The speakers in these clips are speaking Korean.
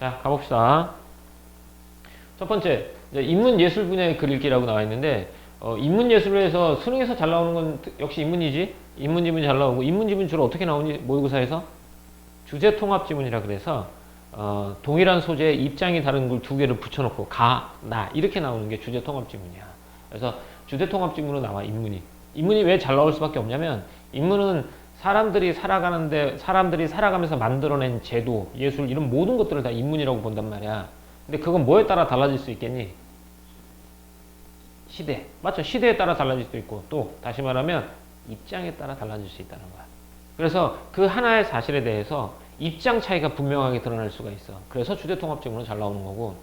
자, 가봅시다. 첫 번째, 인문예술 분야의 글 읽기라고 나와 있는데, 인문예술에서 수능에서 잘 나오는 건 역시 인문이지? 인문지문이 잘 나오고, 인문지문 주로 어떻게 나오니? 모의고사에서? 주제통합지문이라 그래서, 동일한 소재에 입장이 다른 걸 두 개를 붙여놓고, 나, 이렇게 나오는 게 주제통합지문이야. 그래서 주제통합지문으로 나와, 인문이. 인문이 왜 잘 나올 수밖에 없냐면, 인문은 사람들이 살아가면서 만들어낸 제도, 예술, 이런 모든 것들을 다 인문이라고 본단 말이야. 근데 그건 뭐에 따라 달라질 수 있겠니? 시대. 맞죠? 시대에 따라 달라질 수도 있고, 또, 다시 말하면, 입장에 따라 달라질 수 있다는 거야. 그래서 그 하나의 사실에 대해서 입장 차이가 분명하게 드러날 수가 있어. 그래서 주제통합지문은 잘 나오는 거고,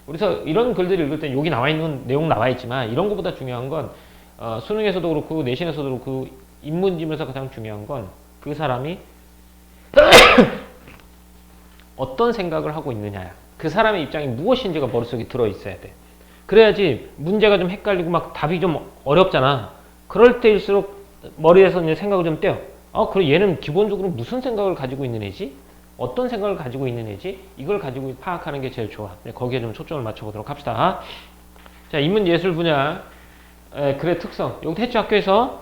그래서 이런 글들을 읽을 때 여기 나와 있는 내용 나와 있지만, 이런 것보다 중요한 건, 수능에서도 그렇고, 내신에서도 그렇고, 인문지문에서 가장 중요한 건 그 사람이 어떤 생각을 하고 있느냐야. 그 사람의 입장이 무엇인지가 머릿속에 들어있어야 돼. 그래야지 문제가 좀 헷갈리고 막 답이 좀 어렵잖아. 그럴 때일수록 머리에서 이제 생각을 좀 떼어. 그래 얘는 기본적으로 무슨 생각을 가지고 있는 애지? 어떤 생각을 가지고 있는 애지? 이걸 가지고 파악하는 게 제일 좋아. 거기에 좀 초점을 맞춰보도록 합시다. 자, 인문예술 분야 글의 특성. 여기 대충 학교에서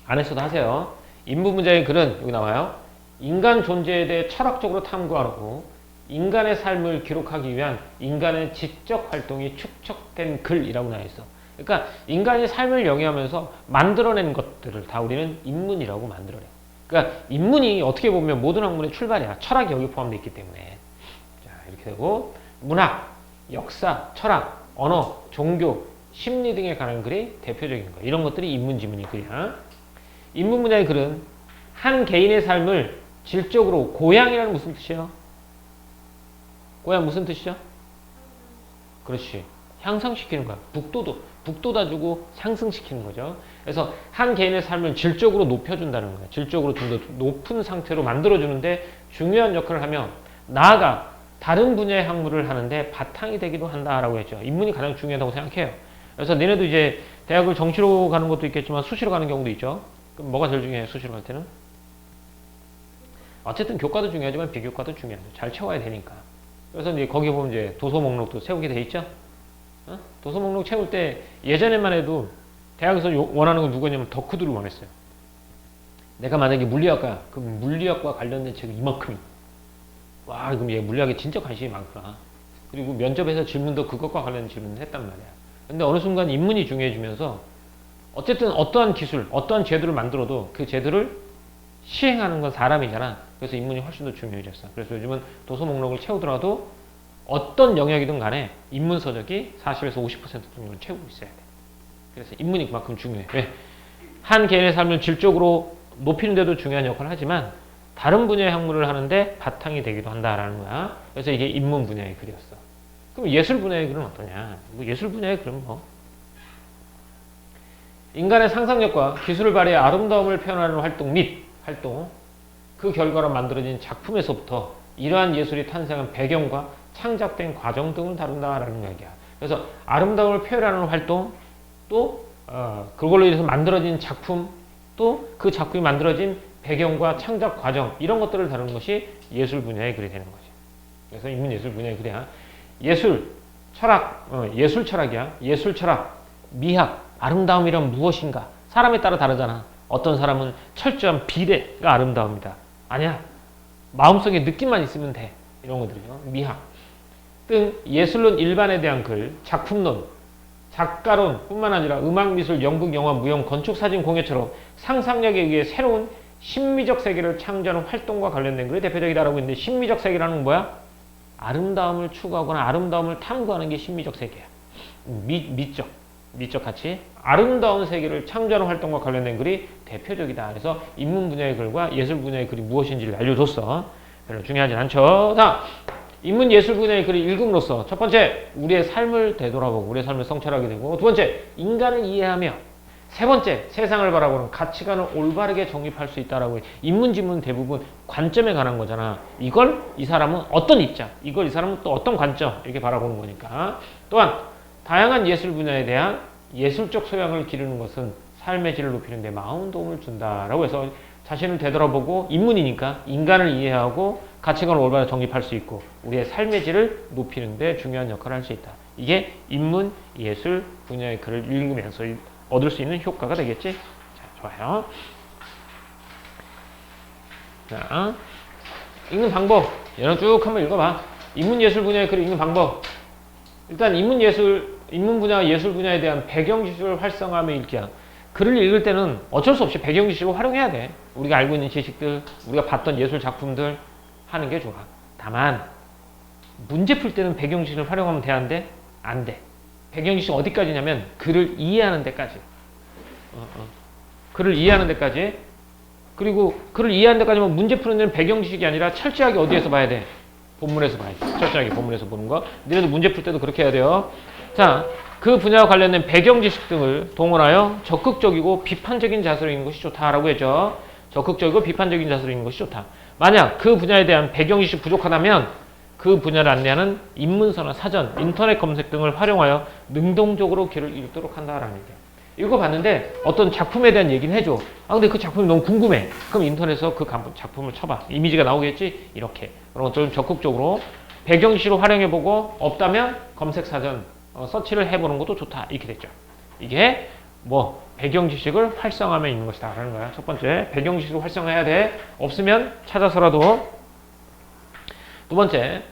안에서도 하세요. 인문분야의 글은 여기 나와요. 인간 존재에 대해 철학적으로 탐구하고 인간의 삶을 기록하기 위한 인간의 지적 활동이 축적된 글이라고 나와 있어. 그러니까 인간이 삶을 영위하면서 만들어낸 것들을 다 우리는 인문이라고 만들어내. 그러니까 인문이 어떻게 보면 모든 학문의 출발이야. 철학이 여기 포함되어 있기 때문에. 자, 이렇게 되고 문학, 역사, 철학, 언어, 종교, 심리 등에 관한 글이 대표적인 거야. 이런 것들이 인문지문의 글이야. 인문 분야의 글은 한 개인의 삶을 질적으로 고양이라는 무슨 뜻이에요? 고양 무슨 뜻이죠? 그렇지. 향상시키는 거야. 북돋아주고 상승시키는 거죠. 그래서 한 개인의 삶을 질적으로 높여준다는 거야. 질적으로 좀 더 높은 상태로 만들어주는데 중요한 역할을 하며 나아가 다른 분야의 학문을 하는데 바탕이 되기도 한다라고 했죠. 인문이 가장 중요하다고 생각해요. 그래서 너네도 이제 대학을 정시로 가는 것도 있겠지만 수시로 가는 경우도 있죠. 그럼 뭐가 제일 중요해? 수시로 갈 때는? 어쨌든 교과도 중요하지만 비교과도 중요하죠. 잘 채워야 되니까. 그래서 이제 거기 보면 이제 도서 목록도 세우게 돼 있죠. 도서 목록 채울 때 예전에만 해도 대학에서 원하는 건 누구냐면 덕후들을 원했어요. 내가 만약에 물리학과야. 그럼 물리학과 관련된 책이 이만큼이. 와, 그럼 얘 물리학에 진짜 관심이 많구나. 그리고 면접에서 질문도 그것과 관련된 질문을 했단 말이야. 근데 어느 순간 인문이 중요해지면서 어쨌든 어떠한 기술, 어떠한 제도를 만들어도 그 제도를 시행하는 건 사람이잖아. 그래서 인문이 훨씬 더 중요해졌어. 그래서 요즘은 도서 목록을 채우더라도 어떤 영역이든 간에 인문 서적이 40에서 50% 정도는 채우고 있어야 돼. 그래서 인문이 그만큼 중요해. 왜? 한 개인의 삶을 질적으로 높이는 데도 중요한 역할을 하지만 다른 분야의 학문을 하는데 바탕이 되기도 한다라는 거야. 그래서 이게 인문 분야의 글이었어. 그럼 예술 분야의 글은 어떠냐? 뭐 예술 분야의 글은 뭐 인간의 상상력과 기술을 발휘해 아름다움을 표현하는 활동, 그 결과로 만들어진 작품에서부터 이러한 예술이 탄생한 배경과 창작된 과정 등을 다룬다라는 얘기야. 그래서 아름다움을 표현하는 활동, 또 그걸로 인해서 만들어진 작품, 또 그 작품이 만들어진 배경과 창작 과정, 이런 것들을 다루는 것이 예술 분야의 글이 되는 거지. 그래서 인문예술 분야의 글이야. 예술, 철학, 예술 철학이야. 예술 철학, 미학, 아름다움이란 무엇인가? 사람에 따라 다르잖아. 어떤 사람은 철저한 비례가 아름다움이다. 아니야. 마음속에 느낌만 있으면 돼. 이런 것들이죠. 미학 등 예술론 일반에 대한 글, 작품론, 작가론 뿐만 아니라 음악, 미술, 연극, 영화, 무용, 건축, 사진, 공예처럼 상상력에 의해 새로운 심미적 세계를 창조하는 활동과 관련된 글이 대표적이다라고 했는데 심미적 세계라는 건 뭐야? 아름다움을 추구하거나 아름다움을 탐구하는 게 심미적 세계야. 미적 가치, 아름다운 세계를 창조하는 활동과 관련된 글이 대표적이다. 그래서 인문 분야의 글과 예술 분야의 글이 무엇인지를 알려줬어. 별로 중요하진 않죠. 자, 인문 예술 분야의 글을 읽음으로써 첫 번째, 우리의 삶을 되돌아보고 우리의 삶을 성찰하게 되고, 두 번째, 인간을 이해하며, 세 번째, 세상을 바라보는 가치관을 올바르게 정립할 수 있다라고 해. 인문지문 대부분 관점에 관한 거잖아. 이걸 이 사람은 어떤 입장, 이걸 이 사람은 또 어떤 관점, 이렇게 바라보는 거니까. 또한 다양한 예술 분야에 대한 예술적 소양을 기르는 것은 삶의 질을 높이는 데 많은 도움을 준다라고 해서 자신을 되돌아보고 인문이니까 인간을 이해하고 가치관을 올바로 정립할 수 있고 우리의 삶의 질을 높이는 데 중요한 역할을 할 수 있다. 이게 인문, 예술 분야의 글을 읽으면서 얻을 수 있는 효과가 되겠지? 자, 좋아요. 자, 읽는 방법. 얘는 쭉 한번 읽어봐. 인문, 예술 분야의 글을 읽는 방법. 일단 인문 분야, 예술 분야에 대한 배경 지식을 활성화하며 읽기야. 글을 읽을 때는 어쩔 수 없이 배경 지식을 활용해야 돼. 우리가 알고 있는 지식들, 우리가 봤던 예술 작품들 하는 게 좋아. 다만 문제 풀 때는 배경 지식을 활용하면 되는데 안 돼. 배경 지식 어디까지냐면 글을 이해하는 데까지. 글을 이해하는 데까지. 그리고 글을 이해하는 데까지만 문제 푸는 데는 배경 지식이 아니라 철저하게 어디에서 봐야 돼? 본문에서 봐야 돼. 철저하게 본문에서 보는 거. 너네도 문제 풀 때도 그렇게 해야 돼요. 자, 그 분야와 관련된 배경 지식 등을 동원하여 적극적이고 비판적인 자세로 읽는 것이 좋다라고 했죠. 적극적이고 비판적인 자세로 읽는 것이 좋다. 만약 그 분야에 대한 배경 지식 부족하다면 그 분야를 안내하는 인문서나 사전, 인터넷 검색 등을 활용하여 능동적으로 글을 읽도록 한다라는 얘기예요. 읽어봤는데 어떤 작품에 대한 얘기는 해줘. 아 근데 그 작품이 너무 궁금해. 그럼 인터넷에서 그 작품을 쳐봐. 이미지가 나오겠지? 이렇게. 그런 것들 좀 적극적으로 배경 지식으로 활용해보고 없다면 검색 사전 서치를 해보는 것도 좋다. 이렇게 됐죠. 이게 뭐 배경 지식을 활성화하며 있는 것이다 라는 거야. 첫 번째, 배경 지식을 활성화해야 돼. 없으면 찾아서라도. 두 번째,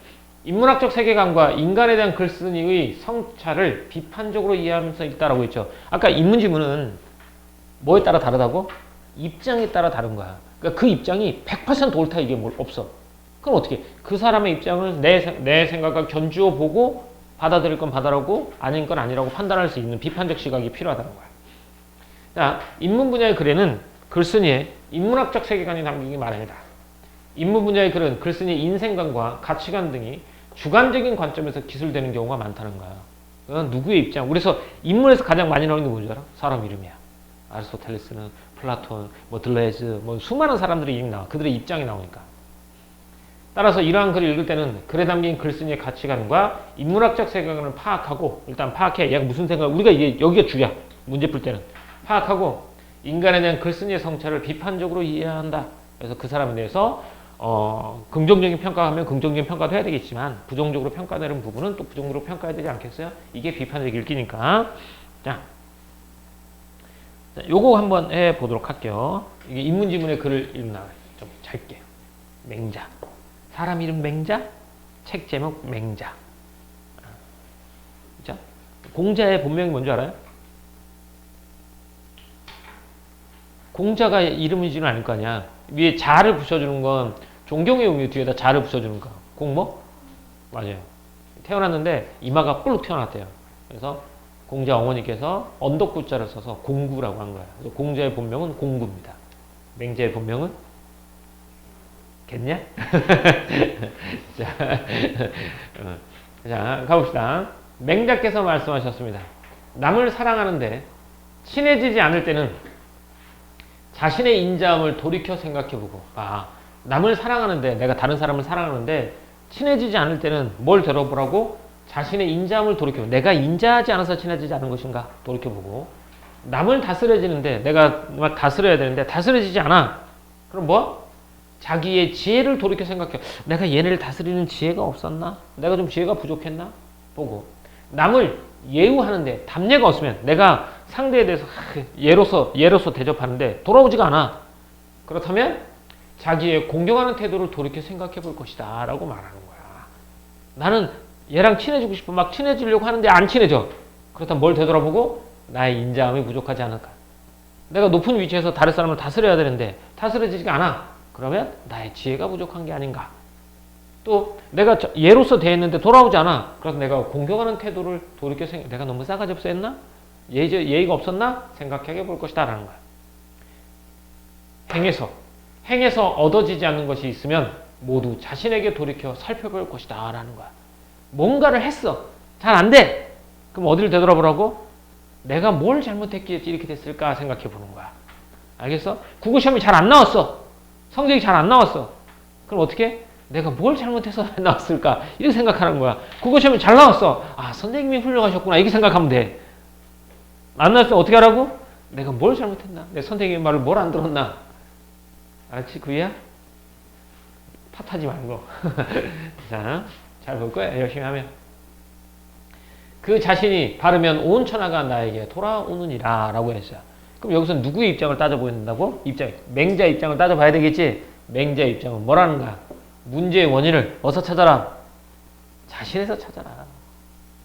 인문학적 세계관과 인간에 대한 글쓴이의 성찰을 비판적으로 이해하면서 읽다라고 했죠. 아까 인문지문은 뭐에 따라 다르다고? 입장에 따라 다른 거야. 그러니까 그 입장이 100% 옳다 이게 없어. 그럼 어떻게? 그 사람의 입장을 내 생각과 견주어 보고 받아들일 건 받아라고 아닌 건 아니라고 판단할 수 있는 비판적 시각이 필요하다는 거야. 자, 인문 분야의 글에는 글쓴이의 인문학적 세계관이 담기기 마련이다. 인문 분야의 글은 글쓴이의 인생관과 가치관 등이 주관적인 관점에서 기술되는 경우가 많다는 거야. 그건 누구의 입장? 그래서 인문에서 가장 많이 나오는 게 뭔지 알아? 사람 이름이야. 아리스토텔레스는 플라톤, 뭐 들레즈, 뭐 수많은 사람들이 이름이 나와. 그들의 입장이 나오니까. 따라서 이러한 글을 읽을 때는 글에 담긴 글쓴이의 가치관과 인문학적 세계관을 파악하고 일단 파악해. 얘가 무슨 생각? 우리가 이게 여기가 주야. 문제 풀 때는 파악하고 인간에 대한 글쓴이의 성찰을 비판적으로 이해해야 한다. 그래서 그 사람에 대해서 긍정적인 평가하면 긍정적인 평가도 해야 되겠지만 부정적으로 평가되는 부분은 또 부정적으로 평가해야 되지 않겠어요? 이게 비판적 읽기니까. 자, 요거 한번 해보도록 할게요. 이게 인문지문의 글을 읽나 좀 짧게. 맹자. 사람 이름 맹자? 책 제목 맹자. 자, 공자의 본명이 뭔지 알아요? 공자가 이름이지는 않을 거 아니야. 위에 자를 붙여주는 건 존경의 의미 뒤에다 자를 붙여주는 거. 공모? 맞아요. 태어났는데 이마가 뿔로 튀어나왔대요. 그래서 공자 어머니께서 언덕구자를 써서 공구라고 한 거야. 그래서 공자의 본명은 공구입니다. 맹자의 본명은? 겠냐? 자, 가봅시다. 맹자께서 말씀하셨습니다. 남을 사랑하는데 친해지지 않을 때는 자신의 인자함을 돌이켜 생각해보고, 남을 사랑하는데, 내가 다른 사람을 사랑하는데 친해지지 않을 때는 뭘 되돌아보라고? 자신의 인자함을 돌이켜보고, 내가 인자하지 않아서 친해지지 않은 것인가? 돌이켜보고, 남을 다스려지는데 내가 막 다스려야 되는데 다스려지지 않아. 그럼 뭐? 자기의 지혜를 돌이켜 생각해. 내가 얘네를 다스리는 지혜가 없었나? 내가 좀 지혜가 부족했나? 보고, 남을 예우하는데 답례가 없으면, 내가 상대에 대해서 예로서 대접하는데 돌아오지가 않아. 그렇다면 자기의 공경하는 태도를 돌이켜 생각해 볼 것이다 라고 말하는 거야. 나는 얘랑 친해지고 싶어. 막 친해지려고 하는데 안 친해져. 그렇다면 뭘 되돌아보고? 나의 인자함이 부족하지 않을까. 내가 높은 위치에서 다른 사람을 다스려야 되는데 다스려지지가 않아. 그러면 나의 지혜가 부족한 게 아닌가. 또 내가 예로서 대했는데 돌아오지 않아. 그래서 내가 공경하는 태도를 돌이켜 내가 너무 싸가지 없어 했나? 예의가 없었나? 생각해 볼 것이다 라는 거야. 행해서 얻어지지 않는 것이 있으면 모두 자신에게 돌이켜 살펴볼 것이다 라는 거야. 뭔가를 했어. 잘 안 돼. 그럼 어디를 되돌아보라고? 내가 뭘 잘못했기에 이렇게 됐을까 생각해 보는 거야. 알겠어? 국어시험이 잘 안 나왔어. 성적이 잘 안 나왔어. 그럼 어떻게? 내가 뭘 잘못해서 나왔을까? 이렇게 생각하는 거야. 국어시험이 잘 나왔어. 선생님이 훌륭하셨구나. 이렇게 생각하면 돼. 안 나왔을 때 어떻게 하라고? 내가 뭘 잘못했나? 내 선생님의 말을 뭘 안 들었나? 알았지, 구이야? 탓하지 말고. 자, 잘 볼 거야, 열심히 하면. 그 자신이 바르면 온 천하가 나에게 돌아오느니라 라고 했어요. 그럼 여기서 누구의 입장을 따져보는다고? 맹자 입장을 따져봐야 되겠지? 맹자 입장은 뭐라는 거야? 문제의 원인을 어디서 찾아라? 자신에서 찾아라.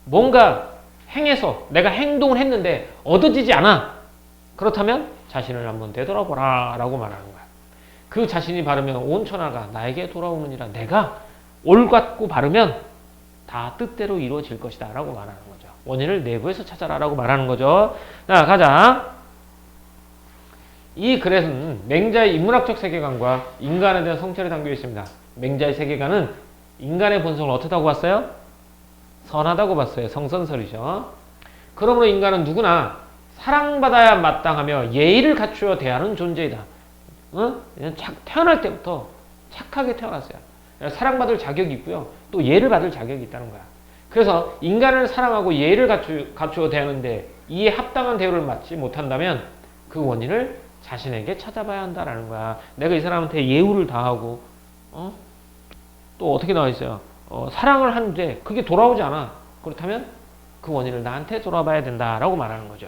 뭔가 행해서 내가 행동을 했는데 얻어지지 않아. 그렇다면 자신을 한번 되돌아보라 라고 말하는 거야. 그 자신이 바르면 온 천하가 나에게 돌아오느니라. 내가 옳고 바르면 다 뜻대로 이루어질 것이다 라고 말하는 거죠. 원인을 내부에서 찾아라 라고 말하는 거죠. 자, 가자. 이 글에는 맹자의 인문학적 세계관과 인간에 대한 성찰이 담겨 있습니다. 맹자의 세계관은 인간의 본성을 어떻다고 봤어요? 선하다고 봤어요. 성선설이죠. 그러므로 인간은 누구나 사랑받아야 마땅하며 예의를 갖추어 대하는 존재이다. 태어날 때부터 착하게 태어났어요. 사랑받을 자격이 있고요. 또 예를 받을 자격이 있다는 거야. 그래서 인간을 사랑하고 예의를 갖추어 대하는데 이에 합당한 대우를 받지 못한다면 그 원인을 자신에게 찾아봐야 한다라는 거야. 내가 이 사람한테 예우를 다하고 또 어떻게 나와 있어요? 사랑을 하는데 그게 돌아오지 않아. 그렇다면 그 원인을 나한테 돌아봐야 된다라고 말하는 거죠.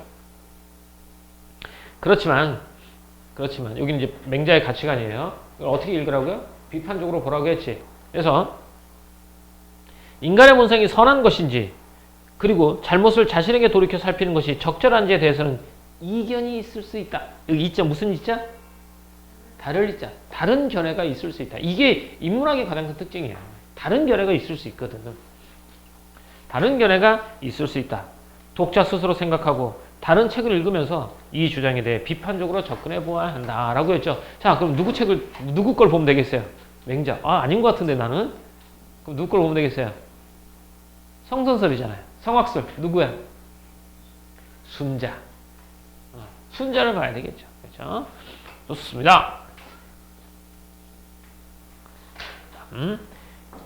그렇지만 여기는 이제 맹자의 가치관이에요. 이걸 어떻게 읽으라고요? 비판적으로 보라고 했지. 그래서 인간의 본성이 선한 것인지 그리고 잘못을 자신에게 돌이켜 살피는 것이 적절한지에 대해서는 이견이 있을 수 있다. 여기 이자 무슨 이자? 다를 이자. 다른 견해가 있을 수 있다. 이게 인문학의 가장 큰 특징이야. 다른 견해가 있을 수 있거든. 다른 견해가 있을 수 있다. 독자 스스로 생각하고 다른 책을 읽으면서 이 주장에 대해 비판적으로 접근해 보아야 한다라고 했죠. 자, 그럼 누구 걸 보면 되겠어요? 맹자. 아닌 것 같은데 나는? 그럼 누구 걸 보면 되겠어요? 성선설이잖아요. 성학설. 누구야? 순자. 순자를 봐야 되겠죠. 그렇죠? 좋습니다.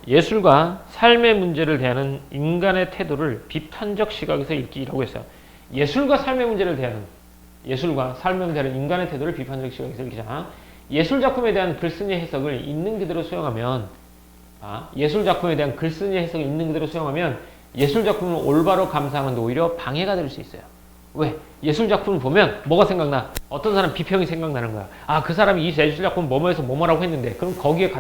예술과 삶의 문제를 대하는 인간의 태도를 비판적 시각에서 읽기라고 했어요. 예술과 삶의 문제를 대하는 인간의 태도를 비판적 시각에서 읽기잖아. 예술 작품에 대한 글쓴이 해석을 있는 그대로 수용하면 예술 작품에 대한 글쓴이 해석을 있는 그대로 수용하면 예술 작품을 올바로 감상하는데 오히려 방해가 될 수 있어요. 왜? 예술 작품을 보면 뭐가 생각나? 어떤 사람 비평이 생각나는 거야. 그 사람이 이 예술 작품 뭐뭐해서 뭐뭐라고 했는데 그럼 거기에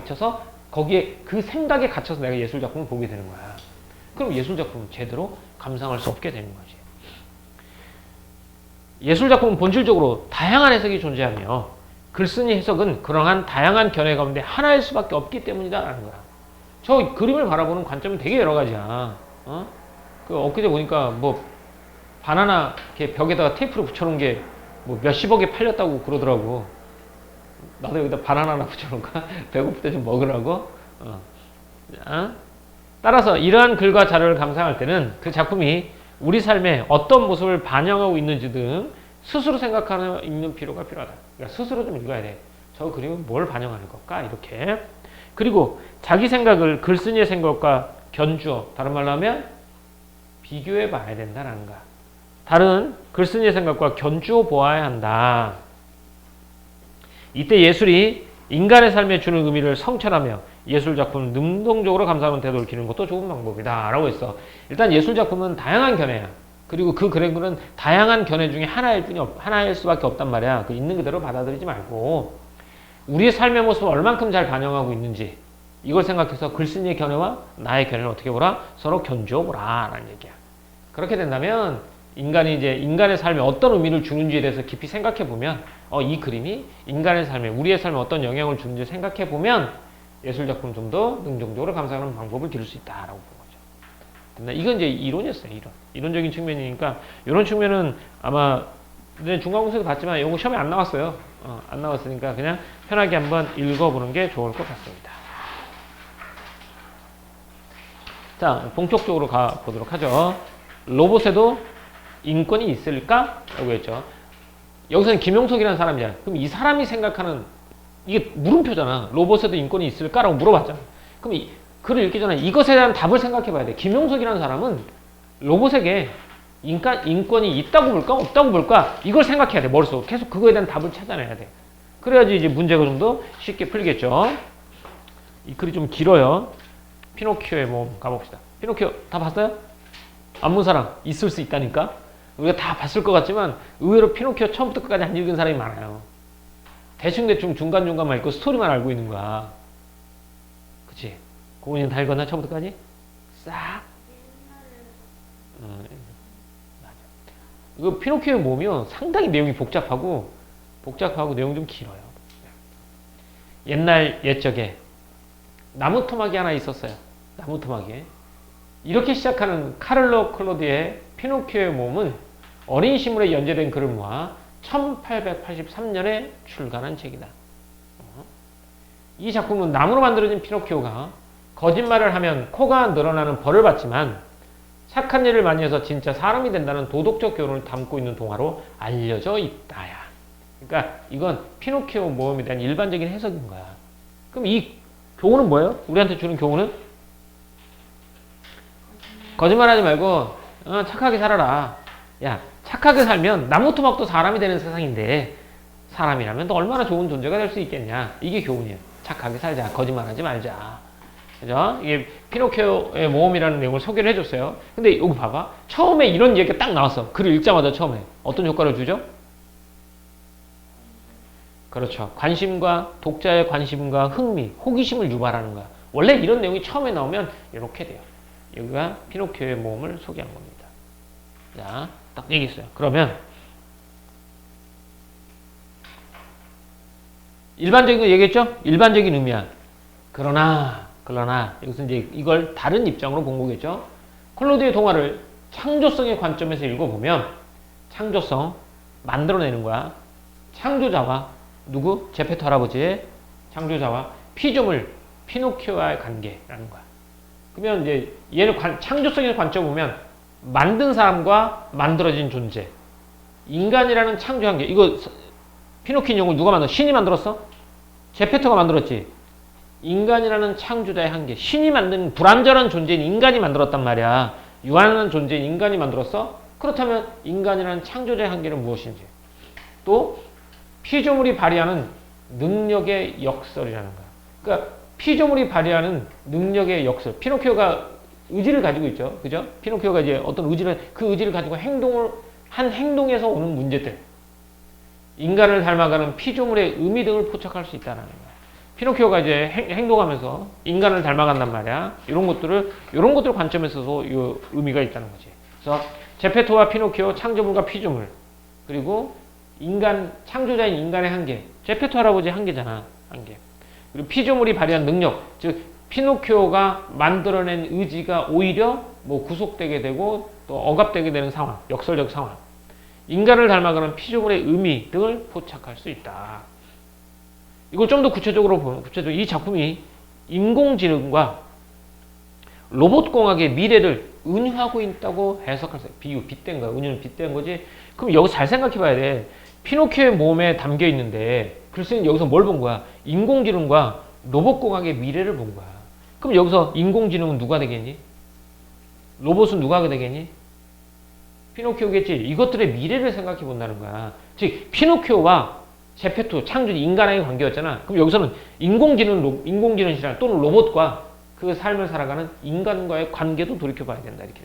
그 생각에 갇혀서 내가 예술 작품을 보게 되는 거야. 그럼 예술 작품은 제대로 감상할 수 없게 되는 거지. 예술 작품은 본질적으로 다양한 해석이 존재하며 글쓴이 해석은 그러한 다양한 견해 가운데 하나일 수밖에 없기 때문이다라는 거야. 저 그림을 바라보는 관점은 되게 여러 가지야. 엊그제 보니까 바나나 이렇게 벽에다가 테이프로 붙여놓은 게 몇십억에 팔렸다고 그러더라고. 나도 여기다 바나나 하나 붙여놓을까? 배고플 때 좀 먹으라고. 따라서 이러한 글과 자료를 감상할 때는 그 작품이 우리 삶에 어떤 모습을 반영하고 있는지 등 스스로 생각하는 읽는 필요가 필요하다. 그러니까 스스로 좀 읽어야 돼. 저 그림은 뭘 반영하는 걸까? 이렇게. 그리고 자기 생각을 글쓴이의 생각과 견주어, 다른 말로 하면 비교해 봐야 된다는 거야. 다른 글쓴이의 생각과 견주어 보아야 한다. 이때 예술이 인간의 삶에 주는 의미를 성찰하며 예술 작품을 능동적으로 감상하는 태도를 기르는 것도 좋은 방법이다 라고 했어. 일단 예술 작품은 다양한 견해야. 그리고 그 그림은 다양한 견해 중에 하나일 수밖에 없단 말이야. 그 있는 그대로 받아들이지 말고 우리의 삶의 모습을 얼만큼 잘 반영하고 있는지 이걸 생각해서 글쓴이의 견해와 나의 견해를 어떻게 보라? 서로 견주어 보라 라는 얘기야. 그렇게 된다면 인간이 이제 인간의 삶에 어떤 의미를 주는지에 대해서 깊이 생각해 보면 이 그림이 인간의 삶에 우리의 삶에 어떤 영향을 주는지 생각해 보면 예술 작품을 좀 더 능동적으로 감상하는 방법을 기를 수 있다라고 본 거죠. 근데 이건 이제 이론이었어요. 이론적인 측면이니까 이런 측면은 아마 중간고사에서 봤지만 이거 시험에 안 나왔어요. 안 나왔으니까 그냥 편하게 한번 읽어보는 게 좋을 것 같습니다. 자, 본격적으로 가보도록 하죠. 로봇에도 인권이 있을까? 라고 했죠. 여기서는 김용석이라는 사람이잖아. 그럼 이 사람이 생각하는 이게 물음표잖아. 로봇에도 인권이 있을까라고 물어봤잖아. 그럼 글을 읽기 전에 이것에 대한 답을 생각해 봐야 돼. 김용석이라는 사람은 로봇에게 인권이 있다고 볼까? 없다고 볼까? 이걸 생각해야 돼. 머릿속으로. 계속 그거에 대한 답을 찾아내야 돼. 그래야지 이제 문제가 좀 더 쉽게 풀리겠죠. 이 글이 좀 길어요. 피노키오의 모험 가봅시다. 피노키오 다 봤어요? 안 본 사람 있을 수 있다니까. 우리가 다 봤을 것 같지만 의외로 피노키오 처음부터 끝까지 안 읽은 사람이 많아요. 대충대충 중간중간만 읽고 스토리만 알고 있는 거야. 그치? 고은이는 다 읽었나? 처음부터 끝까지? 싹? 맞아. 이거 피노키오의 모험이요. 상당히 내용이 복잡하고 내용 좀 길어요. 옛날 옛적에 나무 토막이 하나 있었어요. 나무 토막이. 이렇게 시작하는 카를로 클로디의 피노키오의 모험은 어린 시물에 연재된 글을 모아 1883년에 출간한 책이다. 이 작품은 나무로 만들어진 피노키오가 거짓말을 하면 코가 늘어나는 벌을 받지만 착한 일을 많이 해서 진짜 사람이 된다는 도덕적 교훈을 담고 있는 동화로 알려져 있다야. 그러니까 이건 피노키오 모험에 대한 일반적인 해석인 거야. 그럼 이 교훈은 뭐예요? 우리한테 주는 교훈은? 거짓말하지 말고 착하게 살아라. 야, 착하게 살면 나무 토막도 사람이 되는 세상인데 사람이라면 또 얼마나 좋은 존재가 될 수 있겠냐. 이게 교훈이에요. 착하게 살자. 거짓말하지 말자. 그죠? 이게 피노키오의 모험이라는 내용을 소개를 해줬어요. 근데 여기 봐봐. 처음에 이런 얘기가 딱 나왔어. 글을 읽자마자 처음에. 어떤 효과를 주죠? 그렇죠. 관심과 독자의 관심과 흥미, 호기심을 유발하는 거야. 원래 이런 내용이 처음에 나오면 이렇게 돼요. 여기가 피노키오의 모험을 소개한 겁니다. 자, 딱 얘기했어요. 그러면 일반적인 거 얘기했죠? 일반적인 의미야. 그러나 여기서 이제 이걸 다른 입장으로 본 거겠죠? 클로디의 동화를 창조성의 관점에서 읽어보면 창조성, 만들어내는 거야. 창조자와 누구? 제페토 할아버지의 창조자와 피조물 피노키오와의 관계라는 거야. 그러면 이제 얘를 창조성의 관점을 보면 만든 사람과 만들어진 존재, 인간이라는 창조한 게 이거 피노키오 인형을 누가 만들었어? 신이 만들었어? 제페토가 만들었지. 인간이라는 창조자의 한계, 신이 만든 불완전한 존재인 인간이 만들었단 말이야. 유한한 존재인 인간이 만들었어? 그렇다면 인간이라는 창조자의 한계는 무엇인지. 또 피조물이 발휘하는 능력의 역설이라는 거야. 그러니까 피조물이 발휘하는 능력의 역설. 피노키오가 의지를 가지고 있죠. 그죠? 피노키오가 이제 어떤 그 의지를 가지고 한 행동에서 오는 문제들. 인간을 닮아가는 피조물의 의미 등을 포착할 수 있다는 거야. 피노키오가 이제 행동하면서 인간을 닮아간단 말이야. 이런 것들 관점에서도 이 의미가 있다는 거지. 그래서 제페토와 피노키오, 창조물과 피조물. 그리고 창조자인 인간의 한계. 제페토 할아버지의 한계잖아. 한계. 그리고 피조물이 발휘한 능력. 즉, 피노키오가 만들어낸 의지가 오히려 구속되게 되고 또 억압되게 되는 상황. 역설적 상황. 인간을 닮아가는 피조물의 의미 등을 포착할 수 있다. 이걸 좀 더 구체적으로 보면, 이 작품이 인공지능과 로봇공학의 미래를 은유하고 있다고 해석할 수 있어요. 빗댄 거야. 은유는 빗댄 거지. 그럼 여기서 잘 생각해 봐야 돼. 피노키오의 몸에 담겨 있는데, 글쎄는 여기서 뭘 본 거야? 인공지능과 로봇공학의 미래를 본 거야. 그럼 여기서 인공지능은 누가 되겠니? 로봇은 누가 되겠니? 피노키오겠지. 이것들의 미래를 생각해 본다는 거야. 즉, 피노키오와 제페토, 창조, 인간의 관계였잖아. 그럼 여기서는 인공지능이랑 또는 로봇과 그 삶을 살아가는 인간과의 관계도 돌이켜봐야 된다. 이렇게.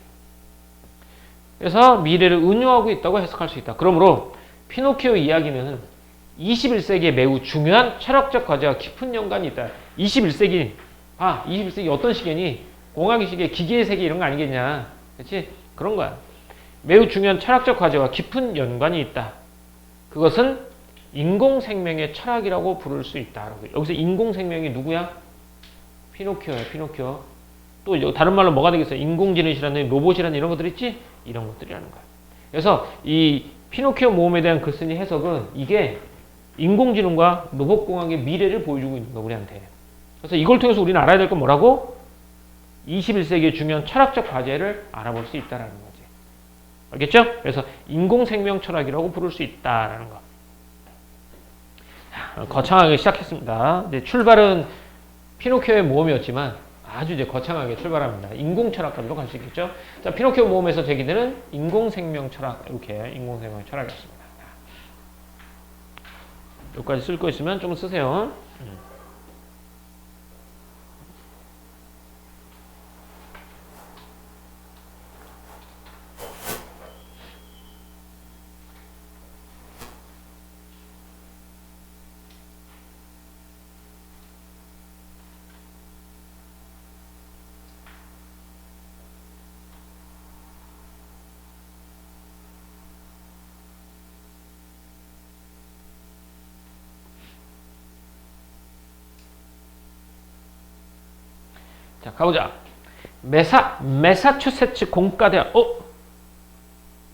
그래서 미래를 은유하고 있다고 해석할 수 있다. 그러므로 피노키오 이야기는 21세기에 매우 중요한 철학적 과제와 깊은 연관이 있다. 21세기. 21세기 어떤 시기니? 공학의 시기, 기계의 세계 이런 거 아니겠냐. 그렇지? 그런 거야. 매우 중요한 철학적 과제와 깊은 연관이 있다. 그것은 인공생명의 철학이라고 부를 수 있다. 여기서 인공생명이 누구야? 피노키오야, 피노키오. 또 다른 말로 뭐가 되겠어요? 인공지능이라는 로봇이라는 이런 것들 있지? 이런 것들이라는 거야. 그래서 이 피노키오 모험에 대한 글쓴이 해석은 이게 인공지능과 로봇공학의 미래를 보여주고 있는 거야, 우리한테. 그래서 이걸 통해서 우리는 알아야 될 건 뭐라고? 21세기의 중요한 철학적 과제를 알아볼 수 있다는 거지. 알겠죠? 그래서 인공생명 철학이라고 부를 수 있다는 거. 거창하게 시작했습니다. 이제 출발은 피노키오의 모험이었지만 아주 이제 거창하게 출발합니다. 인공철학까지로 갈 수 있겠죠? 자, 피노키오 모험에서 제기되는 인공생명 철학, 이렇게 인공생명 철학이었습니다. 여기까지 쓸 거 있으면 좀 쓰세요. 자, 가보자. 매사추세츠 공과대학.